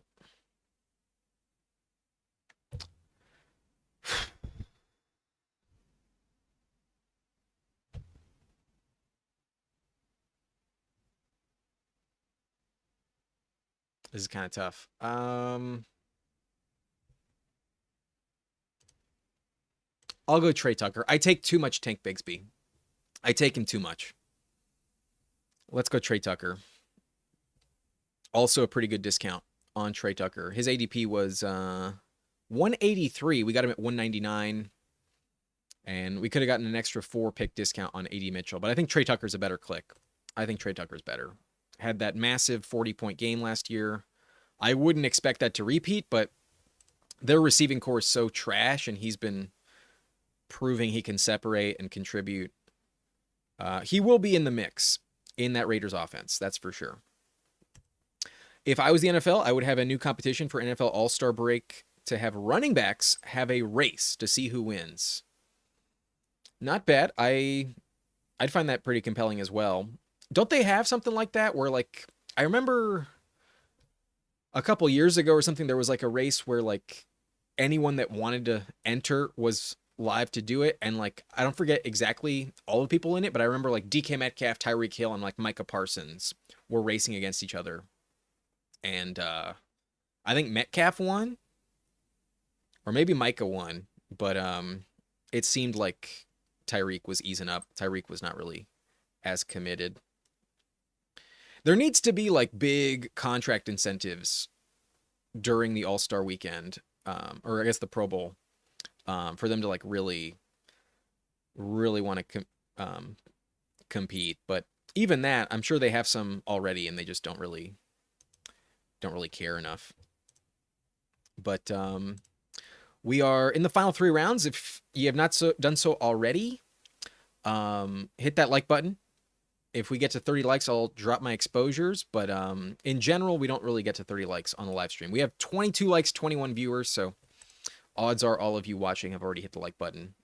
this is kind of tough. I'll go Trey Tucker. I take too much Tank Bigsby. I take him too much. Let's go Trey Tucker. Also a pretty good discount on Trey Tucker. His ADP was 183. We got him at 199. And we could have gotten an extra 4-pick discount on A.D. Mitchell. But I think Trey Tucker's a better click. I think Trey Tucker's better. Had that massive 40-point game last year. I wouldn't expect that to repeat, but their receiving core is so trash, and he's been proving he can separate and contribute. He will be in the mix in that Raiders offense, that's for sure. If I was the NFL, I would have a new competition for NFL All-Star break to have running backs have a race to see who wins. Not bad. I'd find that pretty compelling as well. Don't they have something like that where like I remember a couple years ago or something there was like a race where like anyone that wanted to enter was live to do it, and like I don't forget exactly all the people in it, but I remember like DK Metcalf, Tyreek Hill, and like Micah Parsons were racing against each other, and I think Metcalf won or maybe Micah won, but it seemed like Tyreek was easing up. Tyreek was not really as committed. There needs to be like big contract incentives during the All-Star weekend, or I guess the Pro Bowl, for them to like really, really want to compete. But even that, I'm sure they have some already, and they just don't really care enough. But we are in the final three rounds. If you have not done so already, hit that like button. If we get to 30 likes, I'll drop my exposures. But in general, we don't really get to 30 likes on the live stream. We have 22 likes, 21 viewers. So odds are all of you watching have already hit the like button.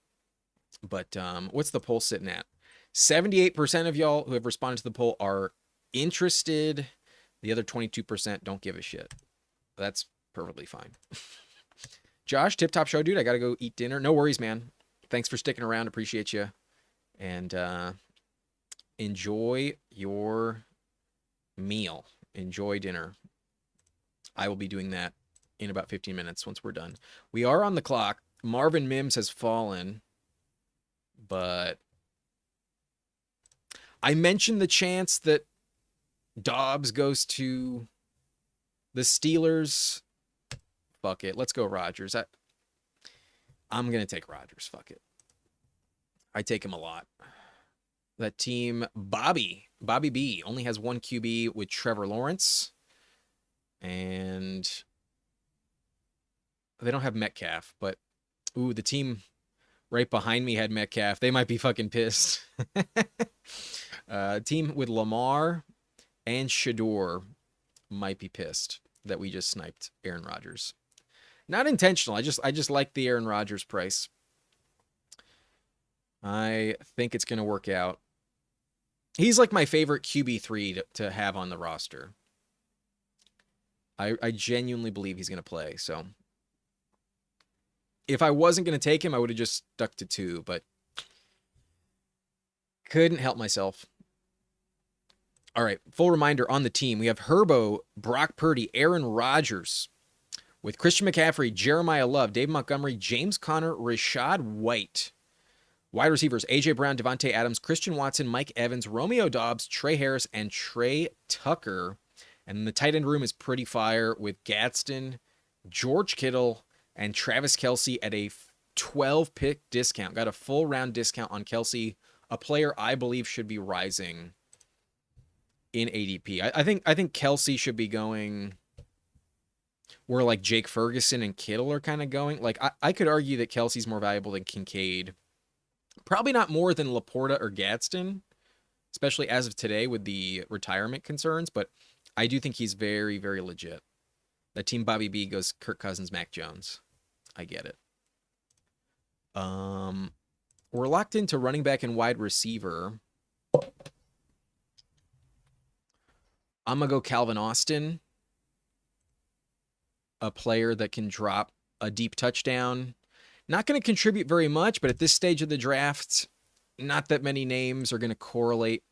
But what's the poll sitting at? 78% of y'all who have responded to the poll are interested. The other 22% don't give a shit. That's perfectly fine. Josh, tip top show, dude. I got to go eat dinner. No worries, man. Thanks for sticking around. Appreciate you. And enjoy your meal. Enjoy dinner. I will be doing that in about 15 minutes once we're done. We are on the clock. Marvin Mims has fallen, but I mentioned the chance that Dobbs goes to the Steelers. Fuck it. Let's go Rodgers. I'm going to take Rodgers. Fuck it. I take him a lot. That team, Bobby B, only has one QB with Trevor Lawrence. And they don't have Metcalf, but ooh, the team right behind me had Metcalf. They might be fucking pissed. Team with Lamar and Shador might be pissed that we just sniped Aaron Rodgers. Not intentional. I just like the Aaron Rodgers price. I think it's going to work out. He's like my favorite QB3 to have on the roster. I genuinely believe he's going to play. So if I wasn't going to take him, I would have just stuck to 2, but couldn't help myself. All right, full reminder on the team. We have Herbo, Brock Purdy, Aaron Rodgers, with Christian McCaffrey, Jeremiah Love, Dave Montgomery, James Conner, Rashad White. Wide receivers, A.J. Brown, Devontae Adams, Christian Watson, Mike Evans, Romeo Doubs, Trey Harris, and Trey Tucker. And the tight end room is pretty fire with Gadsden, George Kittle, and Travis Kelce at a 12-pick discount. Got a full round discount on Kelce, a player I believe should be rising in ADP. I think Kelce should be going where like Jake Ferguson and Kittle are kind of going. Like I could argue that Kelce's more valuable than Kincaid. Probably not more than Laporta or Gadsden, especially as of today with the retirement concerns, but I do think he's very, very legit. That team Bobby B goes Kirk Cousins, Mac Jones. I get it. We're locked into running back and wide receiver. I'm going to go Calvin Austin, a player that can drop a deep touchdown. Not going to contribute very much, but at this stage of the draft, not that many names are going to correlate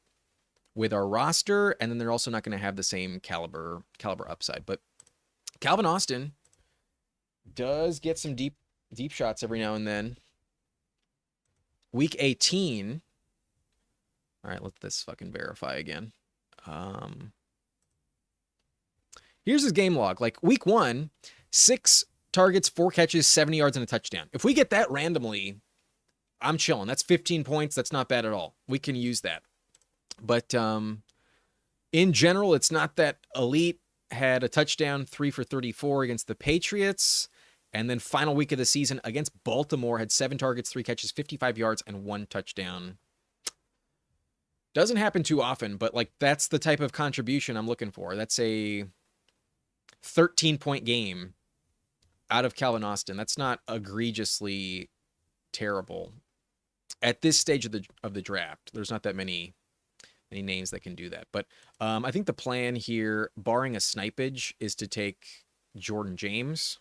with our roster, and then they're also not going to have the same caliber upside. But Calvin Austin does get some deep shots every now and then. Week 18. All right, let this fucking verify again. Here's his game log. Like week 1, 6 targets, 4 catches, 70 yards, and a touchdown. If we get that randomly, I'm chilling. That's 15 points. That's not bad at all. We can use that. But in general, it's not that elite. Had a touchdown, 3 for 34 against the Patriots. And then final week of the season against Baltimore, had 7 targets, 3 catches, 55 yards, and 1 touchdown. Doesn't happen too often, but like that's the type of contribution I'm looking for. That's a 13-point game out of Calvin Austin. That's not egregiously terrible. at this stage of the draft, there's not that many names that can do that. But I think the plan here, barring a snipage, is to take Jordan James.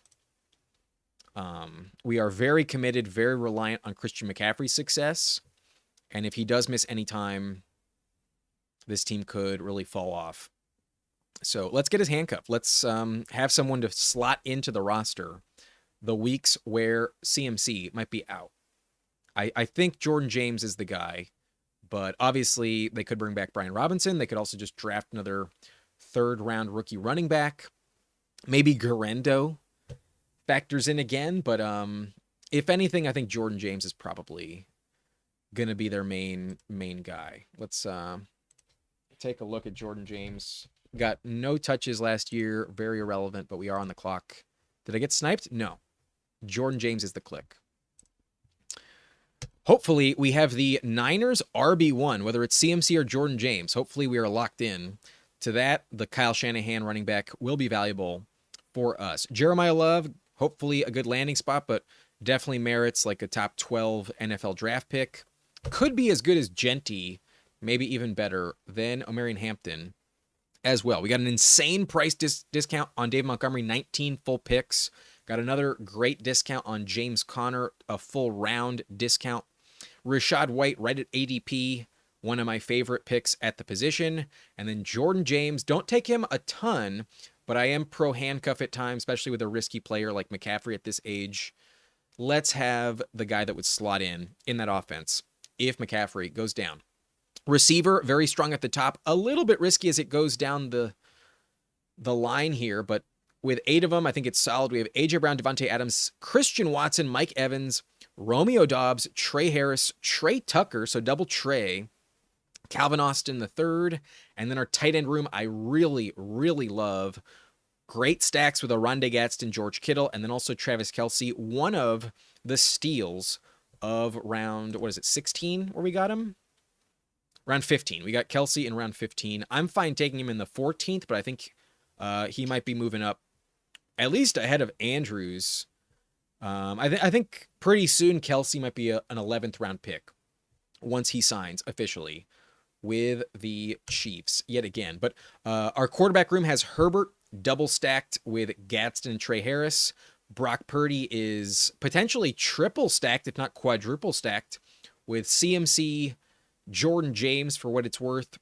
We are very committed, very reliant on Christian McCaffrey's success. And if he does miss any time, this team could really fall off. So let's get his handcuff. Let's have someone to slot into the roster the weeks where CMC might be out. I think Jordan James is the guy, but obviously they could bring back Brian Robinson. They could also just draft another third-round rookie running back. Maybe Garendo factors in again, but if anything, I think Jordan James is probably going to be their main guy. Let's take a look at Jordan James. Got no touches last year, very irrelevant, but we are on the clock. Did I get sniped? No. Jordan James is the click. Hopefully, we have the Niners RB1, whether it's CMC or Jordan James. Hopefully, we are locked in to that. The Kyle Shanahan running back will be valuable for us. Jeremiah Love, hopefully a good landing spot, but definitely merits like a top 12 NFL draft pick. Could be as good as Genty, maybe even better than Omarion Hampton as well. We got an insane price discount on Dave Montgomery, 19 full picks. Got another great discount on James Conner, a full round discount. Rachaad White right at ADP, one of my favorite picks at the position. And then Jordan James, don't take him a ton, but I am pro handcuff at times, especially with a risky player like McCaffrey at this age. Let's have the guy that would slot in that offense if McCaffrey goes down. Receiver, very strong at the top. A little bit risky as it goes down the line here, but with 8 of them, I think it's solid. We have A.J. Brown, Devontae Adams, Christian Watson, Mike Evans, Romeo Doubs, Trey Harris, Trey Tucker, so double Trey, Calvin Austin the third, and then our tight end room I really, really love. Great stacks with Oronde Gadsden, George Kittle, and then also Travis Kelce, one of the steals of round, 16 where we got him? Round 15. We got Kelce in round 15. I'm fine taking him in the 14th, but I think he might be moving up at least ahead of Andrews. I think pretty soon Kelce might be an 11th round pick once he signs officially with the Chiefs yet again. But our quarterback room has Herbert double stacked with Gadsden and Trey Harris. Brock Purdy is potentially triple stacked, if not quadruple stacked, with CMC, Jordan James for what it's worth,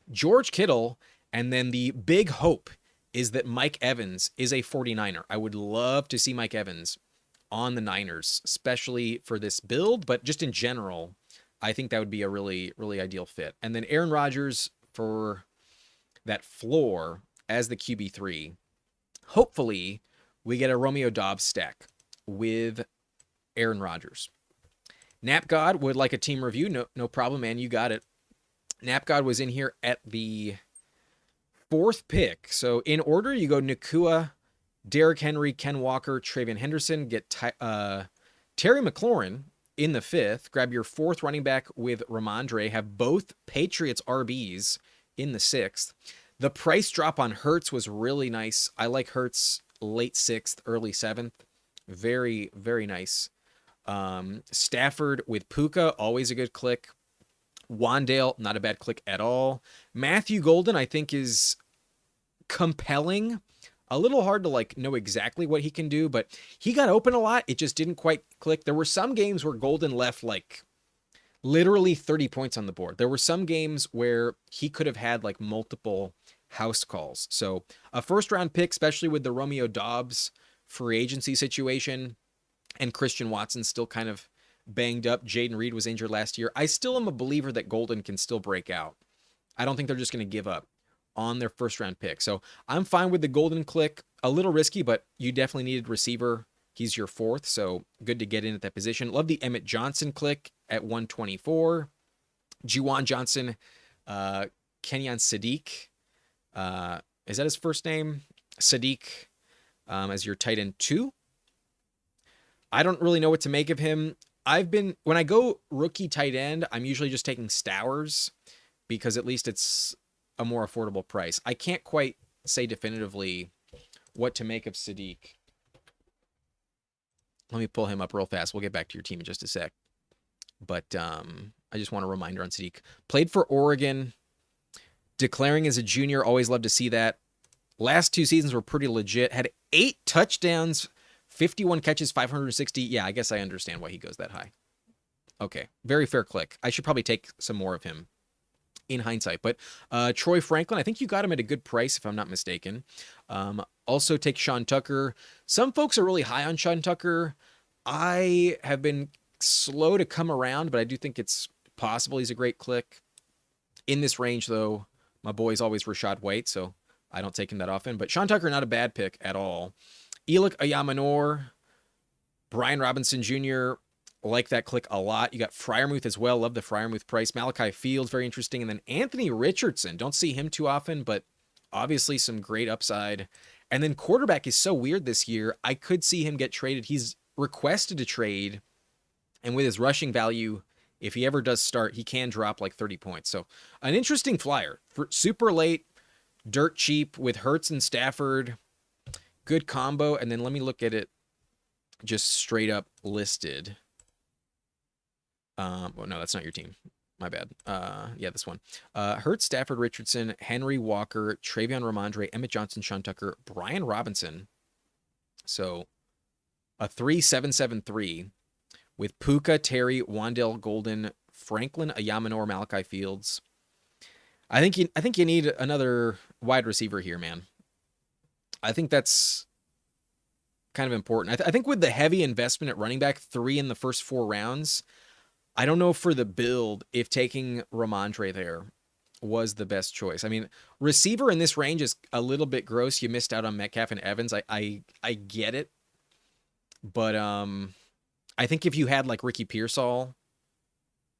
George Kittle, and then the big hope is that Mike Evans is a 49er. I would love to see Mike Evans on the Niners, especially for this build, but just in general, I think that would be a really, really ideal fit. And then Aaron Rodgers for that floor as the QB3. Hopefully, we get a Romeo Doubs stack with Aaron Rodgers. Nap God would like a team review. No problem, man. You got it. Nap God was in here at the 4th pick. So in order, you go Nakua, Derrick Henry, Ken Walker, Travion Henderson. Get Terry McLaurin in the 5th. Grab your 4th running back with Ramondre. Have both Patriots RBs in the 6th. The price drop on Hurts was really nice. I like Hurts late 6th, early 7th. Very, very nice. Stafford with Puka, always a good click. Wandale, not a bad click at all. Matthew Golden, I think, is compelling. A little hard to know exactly what he can do, but he got open a lot. It just didn't quite click. There were some games where Golden left literally 30 points on the board. There were some games where he could have had multiple house calls. So a 1st round pick, especially with the Romeo Doubs free agency situation, and Christian Watson still kind of banged up. Jaden Reed was injured last year. I still am a believer that Golden can still break out. I don't think they're just going to give up on their 1st round pick. So I'm fine with the Golden click. A little risky, but you definitely needed receiver. He's your 4th, so good to get in at that position. Love the Emmett Johnson click at 124. Juwan Johnson, Kenyon Sadiq. Is that his first name? Sadiq as your tight end 2. I don't really know what to make of him. When I go rookie tight end, I'm usually just taking Stowers because at least it's a more affordable price. I can't quite say definitively what to make of Sadiq. Let me pull him up real fast. We'll get back to your team in just a sec. But I just want a reminder on Sadiq. Played for Oregon, declaring as a junior. Always love to see that. Last 2 seasons were pretty legit. Had 8 touchdowns, 51 catches, 560. Yeah, I guess I understand why he goes that high. Okay, very fair click. I should probably take some more of him in hindsight. But Troy Franklin, I think you got him at a good price, if I'm not mistaken. Also take Sean Tucker. Some folks are really high on Sean Tucker. I have been slow to come around, but I do think it's possible he's a great click. In this range, though, my boy's always Rashad White, so I don't take him that often. But Sean Tucker, not a bad pick at all. Elik Ayamanor, Brian Robinson Jr., like that click a lot. You got Freiermuth as well. Love the Freiermuth price. Malachi Fields, very interesting. And then Anthony Richardson. Don't see him too often, but obviously some great upside. And then quarterback is so weird this year. I could see him get traded. He's requested to trade. And with his rushing value, if he ever does start, he can drop like 30 points. So an interesting flyer. For super late, dirt cheap with Hurts and Stafford. Good combo. And then let me look at it just straight up listed. Well, no, that's not your team. My bad. Yeah, this one. Hurts, Stafford, Richardson, Henry Walker, Travion Ramondre, Emmett Johnson, Sean Tucker, Brian Robinson. So a 3-7-7-3 with Puka, Terry, Wandale Golden, Franklin, Ayamanor, Malachi Fields. I think you need another wide receiver here, man. I think that's kind of important. I think with the heavy investment at running back, 3 in the first 4 rounds, I don't know for the build if taking Ramondre there was the best choice. I mean, receiver in this range is a little bit gross. You missed out on Metcalf and Evans. I get it. But I think if you had like Ricky Pearsall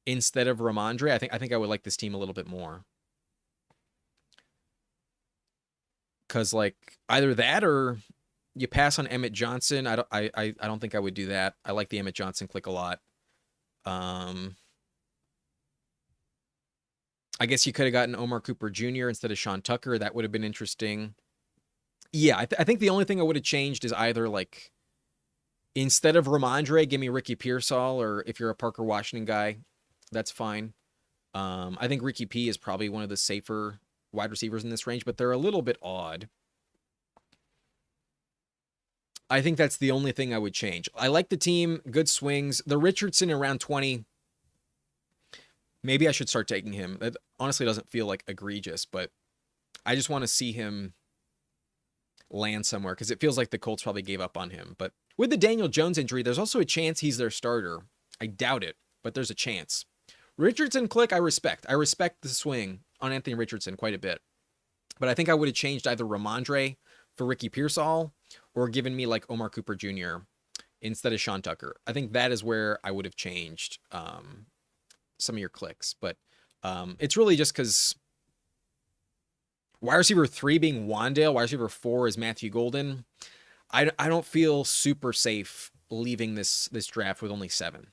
instead of Ramondre, I think I would like this team a little bit more. Cause like either that or you pass on Emmett Johnson. I don't think I would do that. I like the Emmett Johnson click a lot. I guess you could have gotten Omar Cooper Jr. instead of Sean Tucker. That would have been interesting. Yeah, I think the only thing I would have changed is either like instead of Ramondre, give me Ricky Pearsall, or if you're a Parker Washington guy, that's fine. I think Ricky P is probably one of the safer wide receivers in this range, but they're a little bit odd. I think that's the only thing I would change. I like the team, good swings. The Richardson around 20, maybe I should start taking him. That honestly doesn't feel like egregious, but I just want to see him land somewhere because it feels like the Colts probably gave up on him. But with the Daniel Jones injury, there's also a chance he's their starter. I doubt it, but there's a chance. Richardson click, I respect. I respect the swing on Anthony Richardson quite a bit. But I think I would have changed either Ramondre for Ricky Pearsall or given me like Omar Cooper Jr. instead of Sean Tucker. I think that is where I would have changed some of your clicks. But it's really just because wide receiver 3 being Wandale, wide receiver 4 is Matthew Golden. I don't feel super safe leaving this draft with only 7.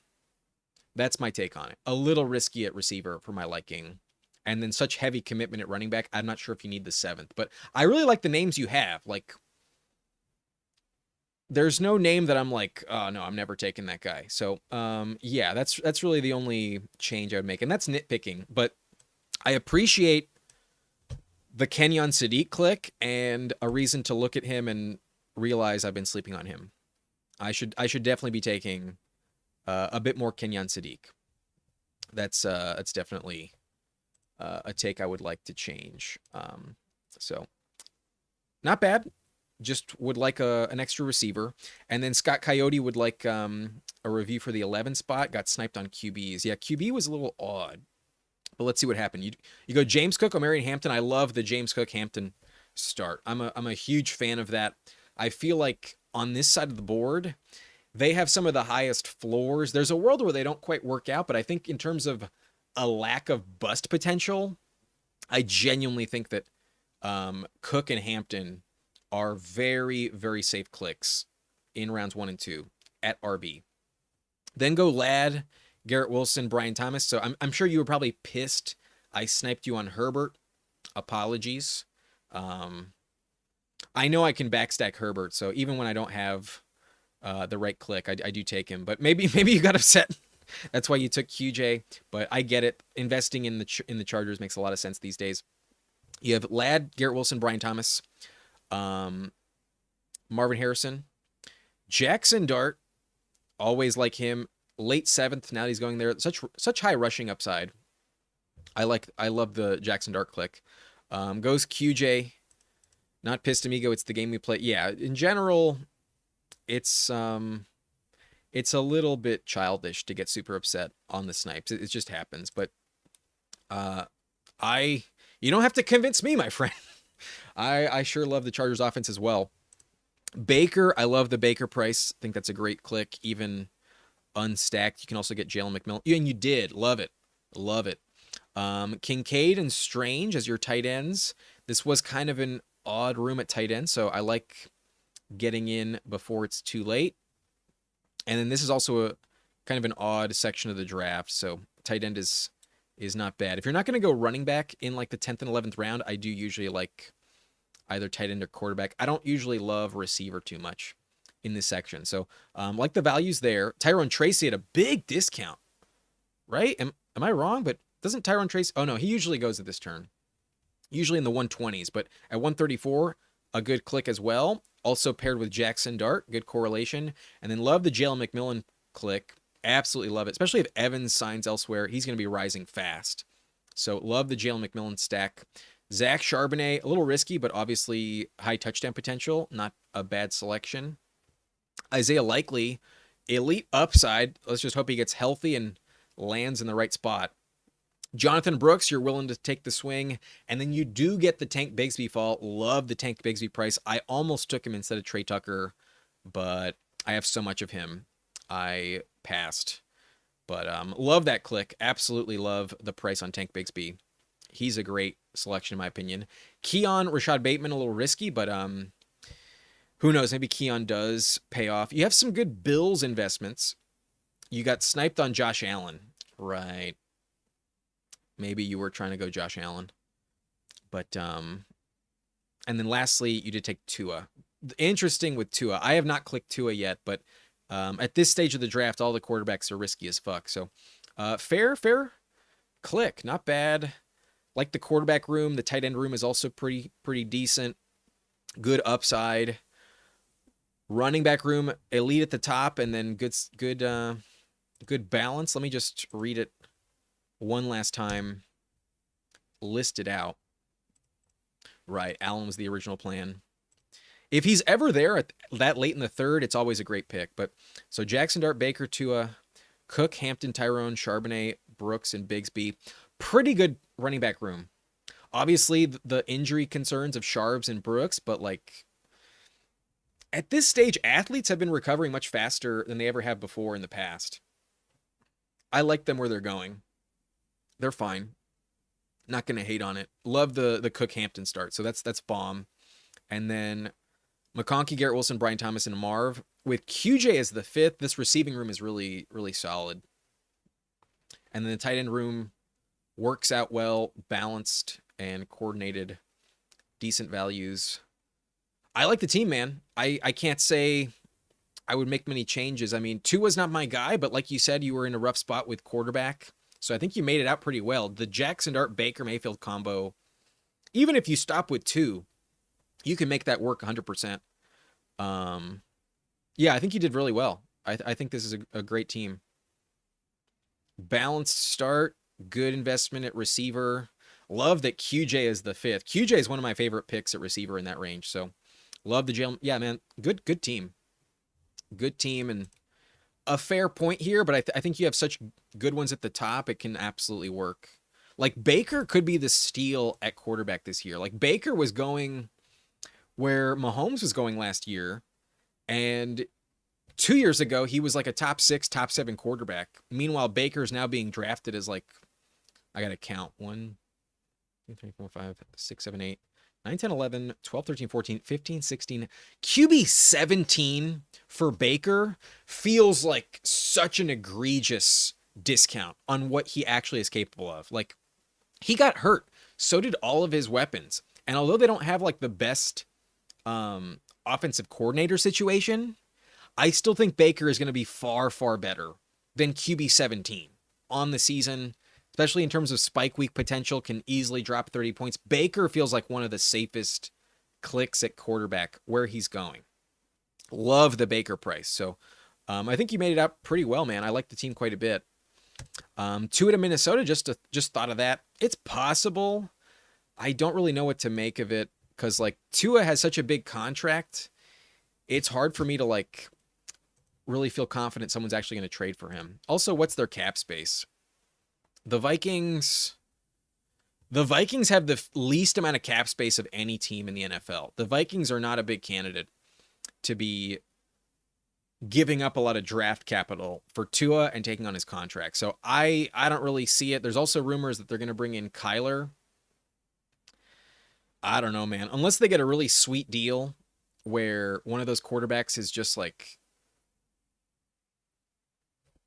That's my take on it. A little risky at receiver for my liking. And then such heavy commitment at running back, I'm not sure if you need the 7th. But I really like the names you have. Like, there's no name that I'm like, oh, no, I'm never taking that guy. So, yeah, that's really the only change I would make. And that's nitpicking. But I appreciate the Kenyon Sadiq click and a reason to look at him and realize I've been sleeping on him. I should definitely be taking a bit more Kenyon Sadiq. That's definitely a take I would like to change. So not bad. Just would like an extra receiver. And then Scott Coyote would like a review for the 11 spot. Got sniped on QBs. Yeah, QB was a little odd. But let's see what happened. You go James Cook, Omarion Hampton. I love the James Cook Hampton start. I'm a huge fan of that. I feel like on this side of the board, they have some of the highest floors. There's a world where they don't quite work out, but I think in terms of a lack of bust potential, I genuinely think that Cook and Hampton are very, very safe clicks in rounds 1 and 2 at RB. Then go Ladd, Garrett Wilson, Brian Thomas. So I'm sure you were probably pissed I sniped you on Herbert. Apologies. I know I can backstack Herbert, so even when I don't have the right click, I do take him. But maybe you got upset That's why you took QJ, but I get it. Investing in the Chargers makes a lot of sense these days. You have Ladd, Garrett Wilson, Brian Thomas, um, Marvin Harrison, Jackson Dart. Always like him. Late seventh. Now that he's going there. Such high rushing upside. I love the Jackson Dart click. Goes QJ. Not pissed amigo. It's the game we play. Yeah. In general, it's a little bit childish to get super upset on the snipes. It just happens. But I you don't have to convince me, my friend. I sure love the Chargers offense as well. Baker, I love the Baker price. I think that's a great click, even unstacked. You can also get Jalen McMillan. And you did. Love it. Love it. Kincaid and Strange as your tight ends. This was kind of an odd room at tight end, so I like getting in before it's too late. And then this is also a kind of an odd section of the draft, so tight end is not bad. If you're not going to go running back in like the 10th and 11th round, I do usually like either tight end or quarterback. I don't usually love receiver too much in this section. So like the values there. Tyrone Tracy at a big discount, right? Am I wrong? But doesn't Tyrone Tracy... Oh, no, he usually goes at this turn. Usually in the 120s, but at 134, a good click as well. Also paired with Jackson Dart, good correlation. And then love the Jalen McMillan click. Absolutely love it, especially if Evans signs elsewhere. He's going to be rising fast. So love the Jalen McMillan stack. Zach Charbonnet, a little risky, but obviously high touchdown potential. Not a bad selection. Isaiah Likely, elite upside. Let's just hope he gets healthy and lands in the right spot. Jonathan Brooks, you're willing to take the swing. And then you do get the Tank Bigsby fall. Love the Tank Bigsby price. I almost took him instead of Trey Tucker, but I have so much of him. I passed. But love that click. Absolutely love the price on Tank Bigsby. He's a great selection in my opinion. Keon, Rashad Bateman, a little risky, but who knows? Maybe Keon does pay off. You have some good Bills investments. You got sniped on Josh Allen. Right. Maybe you were trying to go Josh Allen. But and then lastly, you did take Tua. Interesting with Tua. I have not clicked Tua yet, but at this stage of the draft, all the quarterbacks are risky as fuck. So fair click. Not bad. Like the quarterback room, the tight end room is also pretty decent. Good upside. Running back room, elite at the top, and then good balance. Let me just read it one last time. Listed out. Right, Allen was the original plan. If he's ever there at that late in the third, it's always a great pick. But so Jackson Dart, Baker, Tua, Cook, Hampton, Tyrone, Charbonnet, Brooks, and Bigsby. Pretty good running back room. Obviously, the injury concerns of Sharbs and Brooks, but like at this stage, athletes have been recovering much faster than they ever have before in the past. I like them where they're going. They're fine. Not going to hate on it. Love the Cook Hampton start. So that's bomb. And then McConkey, Garrett Wilson, Brian Thomas, and Marv. With QJ as the fifth, this receiving room is really solid. And then the tight end room works out well, balanced and coordinated. Decent values. I like the team, man. I can't say I would make many changes. I mean, Tua's not my guy, but like you said, you were in a rough spot with quarterback. So I think you made it out pretty well. The Jackson Dart Baker Mayfield combo, even if you stop with two, you can make that work 100%. Yeah, I think you did really well. I think this is a great team. Balanced start, good investment at receiver. Love that QJ is the fifth. QJ is one of my favorite picks at receiver in that range. So love the jail. Yeah, man, good team. Good team and a fair point here, but I think you have such good ones at the top, it can absolutely work. Like Baker could be the steal at quarterback this year. Like Baker was going where Mahomes was going last year, and 2 years ago he was like a top 6, top 7 quarterback. Meanwhile, Baker's now being drafted as like, I gotta count, 1, 2, 3, 4, 5, 6, 7, 8, 9, 10, 11, 12, 13, 14, 15, 16. QB 17 for Baker feels like such an egregious discount on what he actually is capable of. Like, he got hurt. So did all of his weapons. And although they don't have like the best offensive coordinator situation, I still think Baker is going to be far better than QB 17 on the season, especially in terms of spike week potential, can easily drop 30 points. Baker feels like one of the safest clicks at quarterback where he's going. Love the Baker price. So I think you made it out pretty well, man. I like the team quite a bit. Tua to Minnesota, just thought of that. It's possible. I don't really know what to make of it because like Tua has such a big contract. It's hard for me to like really feel confident someone's actually going to trade for him. Also, what's their cap space? The Vikings have the least amount of cap space of any team in the NFL. The Vikings are not a big candidate to be giving up a lot of draft capital for Tua and taking on his contract. So I don't really see it. There's also rumors that they're going to bring in Kyler. I don't know, man. Unless they get a really sweet deal where one of those quarterbacks is just like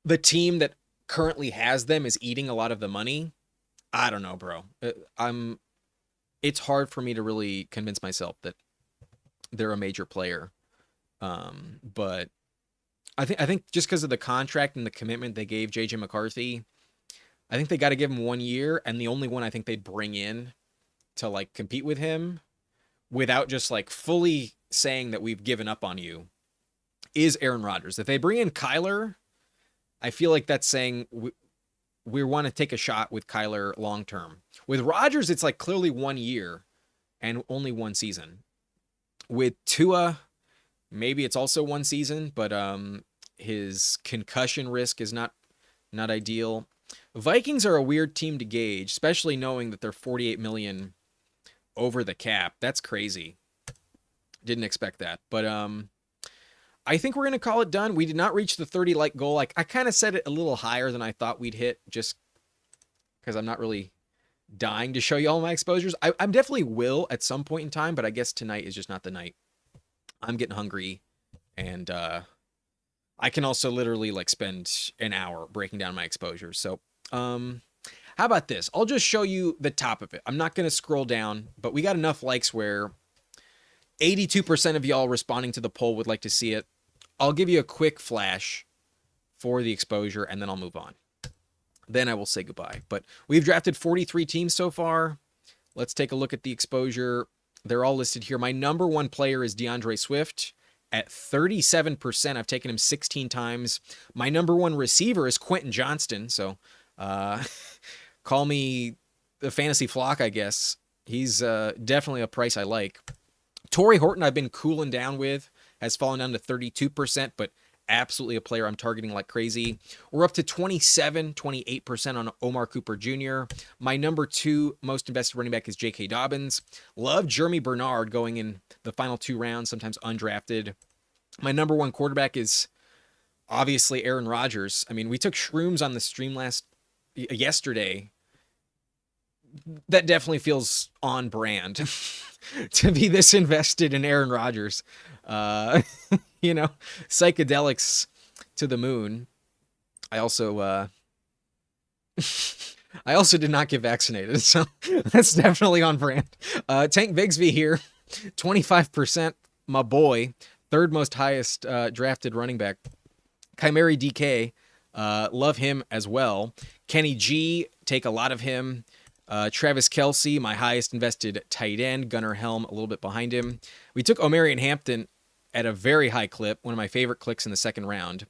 the team that currently has them is eating a lot of the money. I don't know, bro. It's hard for me to really convince myself that they're a major player. But I think just because of the contract and the commitment they gave JJ McCarthy, I think they got to give him 1 year, and the only one I think they'd bring in to like compete with him without just like fully saying that we've given up on you is Aaron Rodgers. If they bring in Kyler, I feel like that's saying we want to take a shot with Kyler long term. With Rodgers, it's like clearly 1 year and only one season. With Tua, maybe it's also one season, but his concussion risk is not ideal. Vikings are a weird team to gauge, especially knowing that they're $48 million over the cap. That's crazy. Didn't expect that. But I think we're going to call it done. We did not reach the 30 like goal. I kind of set it a little higher than I thought we'd hit just because I'm not really dying to show you all my exposures. I definitely will at some point in time, but I guess tonight is just not the night. I'm getting hungry, and I can also literally like spend an hour breaking down my exposures. So how about this? I'll just show you the top of it. I'm not going to scroll down, but we got enough likes where 82% of y'all responding to the poll would like to see it. I'll give you a quick flash for the exposure, and then I'll move on. Then I will say goodbye. But we've drafted 43 teams so far. Let's take a look at the exposure. They're all listed here. My number one player is DeAndre Swift at 37%. I've taken him 16 times. My number one receiver is Quentin Johnston. So call me the fantasy flock, I guess. He's definitely a price I like. Torrey Horton I've been cooling down with. Has fallen down to 32%, but absolutely a player I'm targeting like crazy. We're up to 28% on Omar Cooper Jr. My number two most invested running back is J.K. Dobbins. Love Jeremy Bernard going in the final 2 rounds, sometimes undrafted. My number one quarterback is obviously Aaron Rodgers. I mean, we took shrooms on the stream yesterday. That definitely feels on brand to be this invested in Aaron Rodgers. Psychedelics to the moon. I also did not get vaccinated, so that's definitely on brand. Tank Bigsby here, 25%, my boy, third most highest drafted running back. Chimeri DK, love him as well. Kenny G, take a lot of him. Travis Kelce, my highest invested tight end. Gunnar Helm, a little bit behind him. We took Omarion Hampton at a very high clip, one of my favorite clicks in the second round.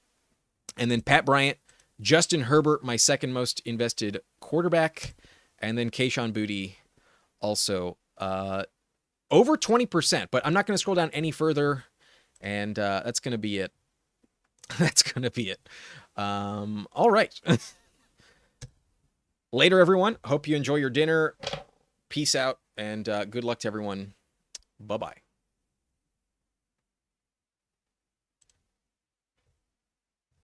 And then Pat Bryant, Justin Herbert, my second most invested quarterback. And then Kayshon Boutte, also over 20%. But I'm not going to scroll down any further. And that's going to be it. That's going to be it. All right. Later, everyone. Hope you enjoy your dinner. Peace out, and good luck to everyone. Bye-bye.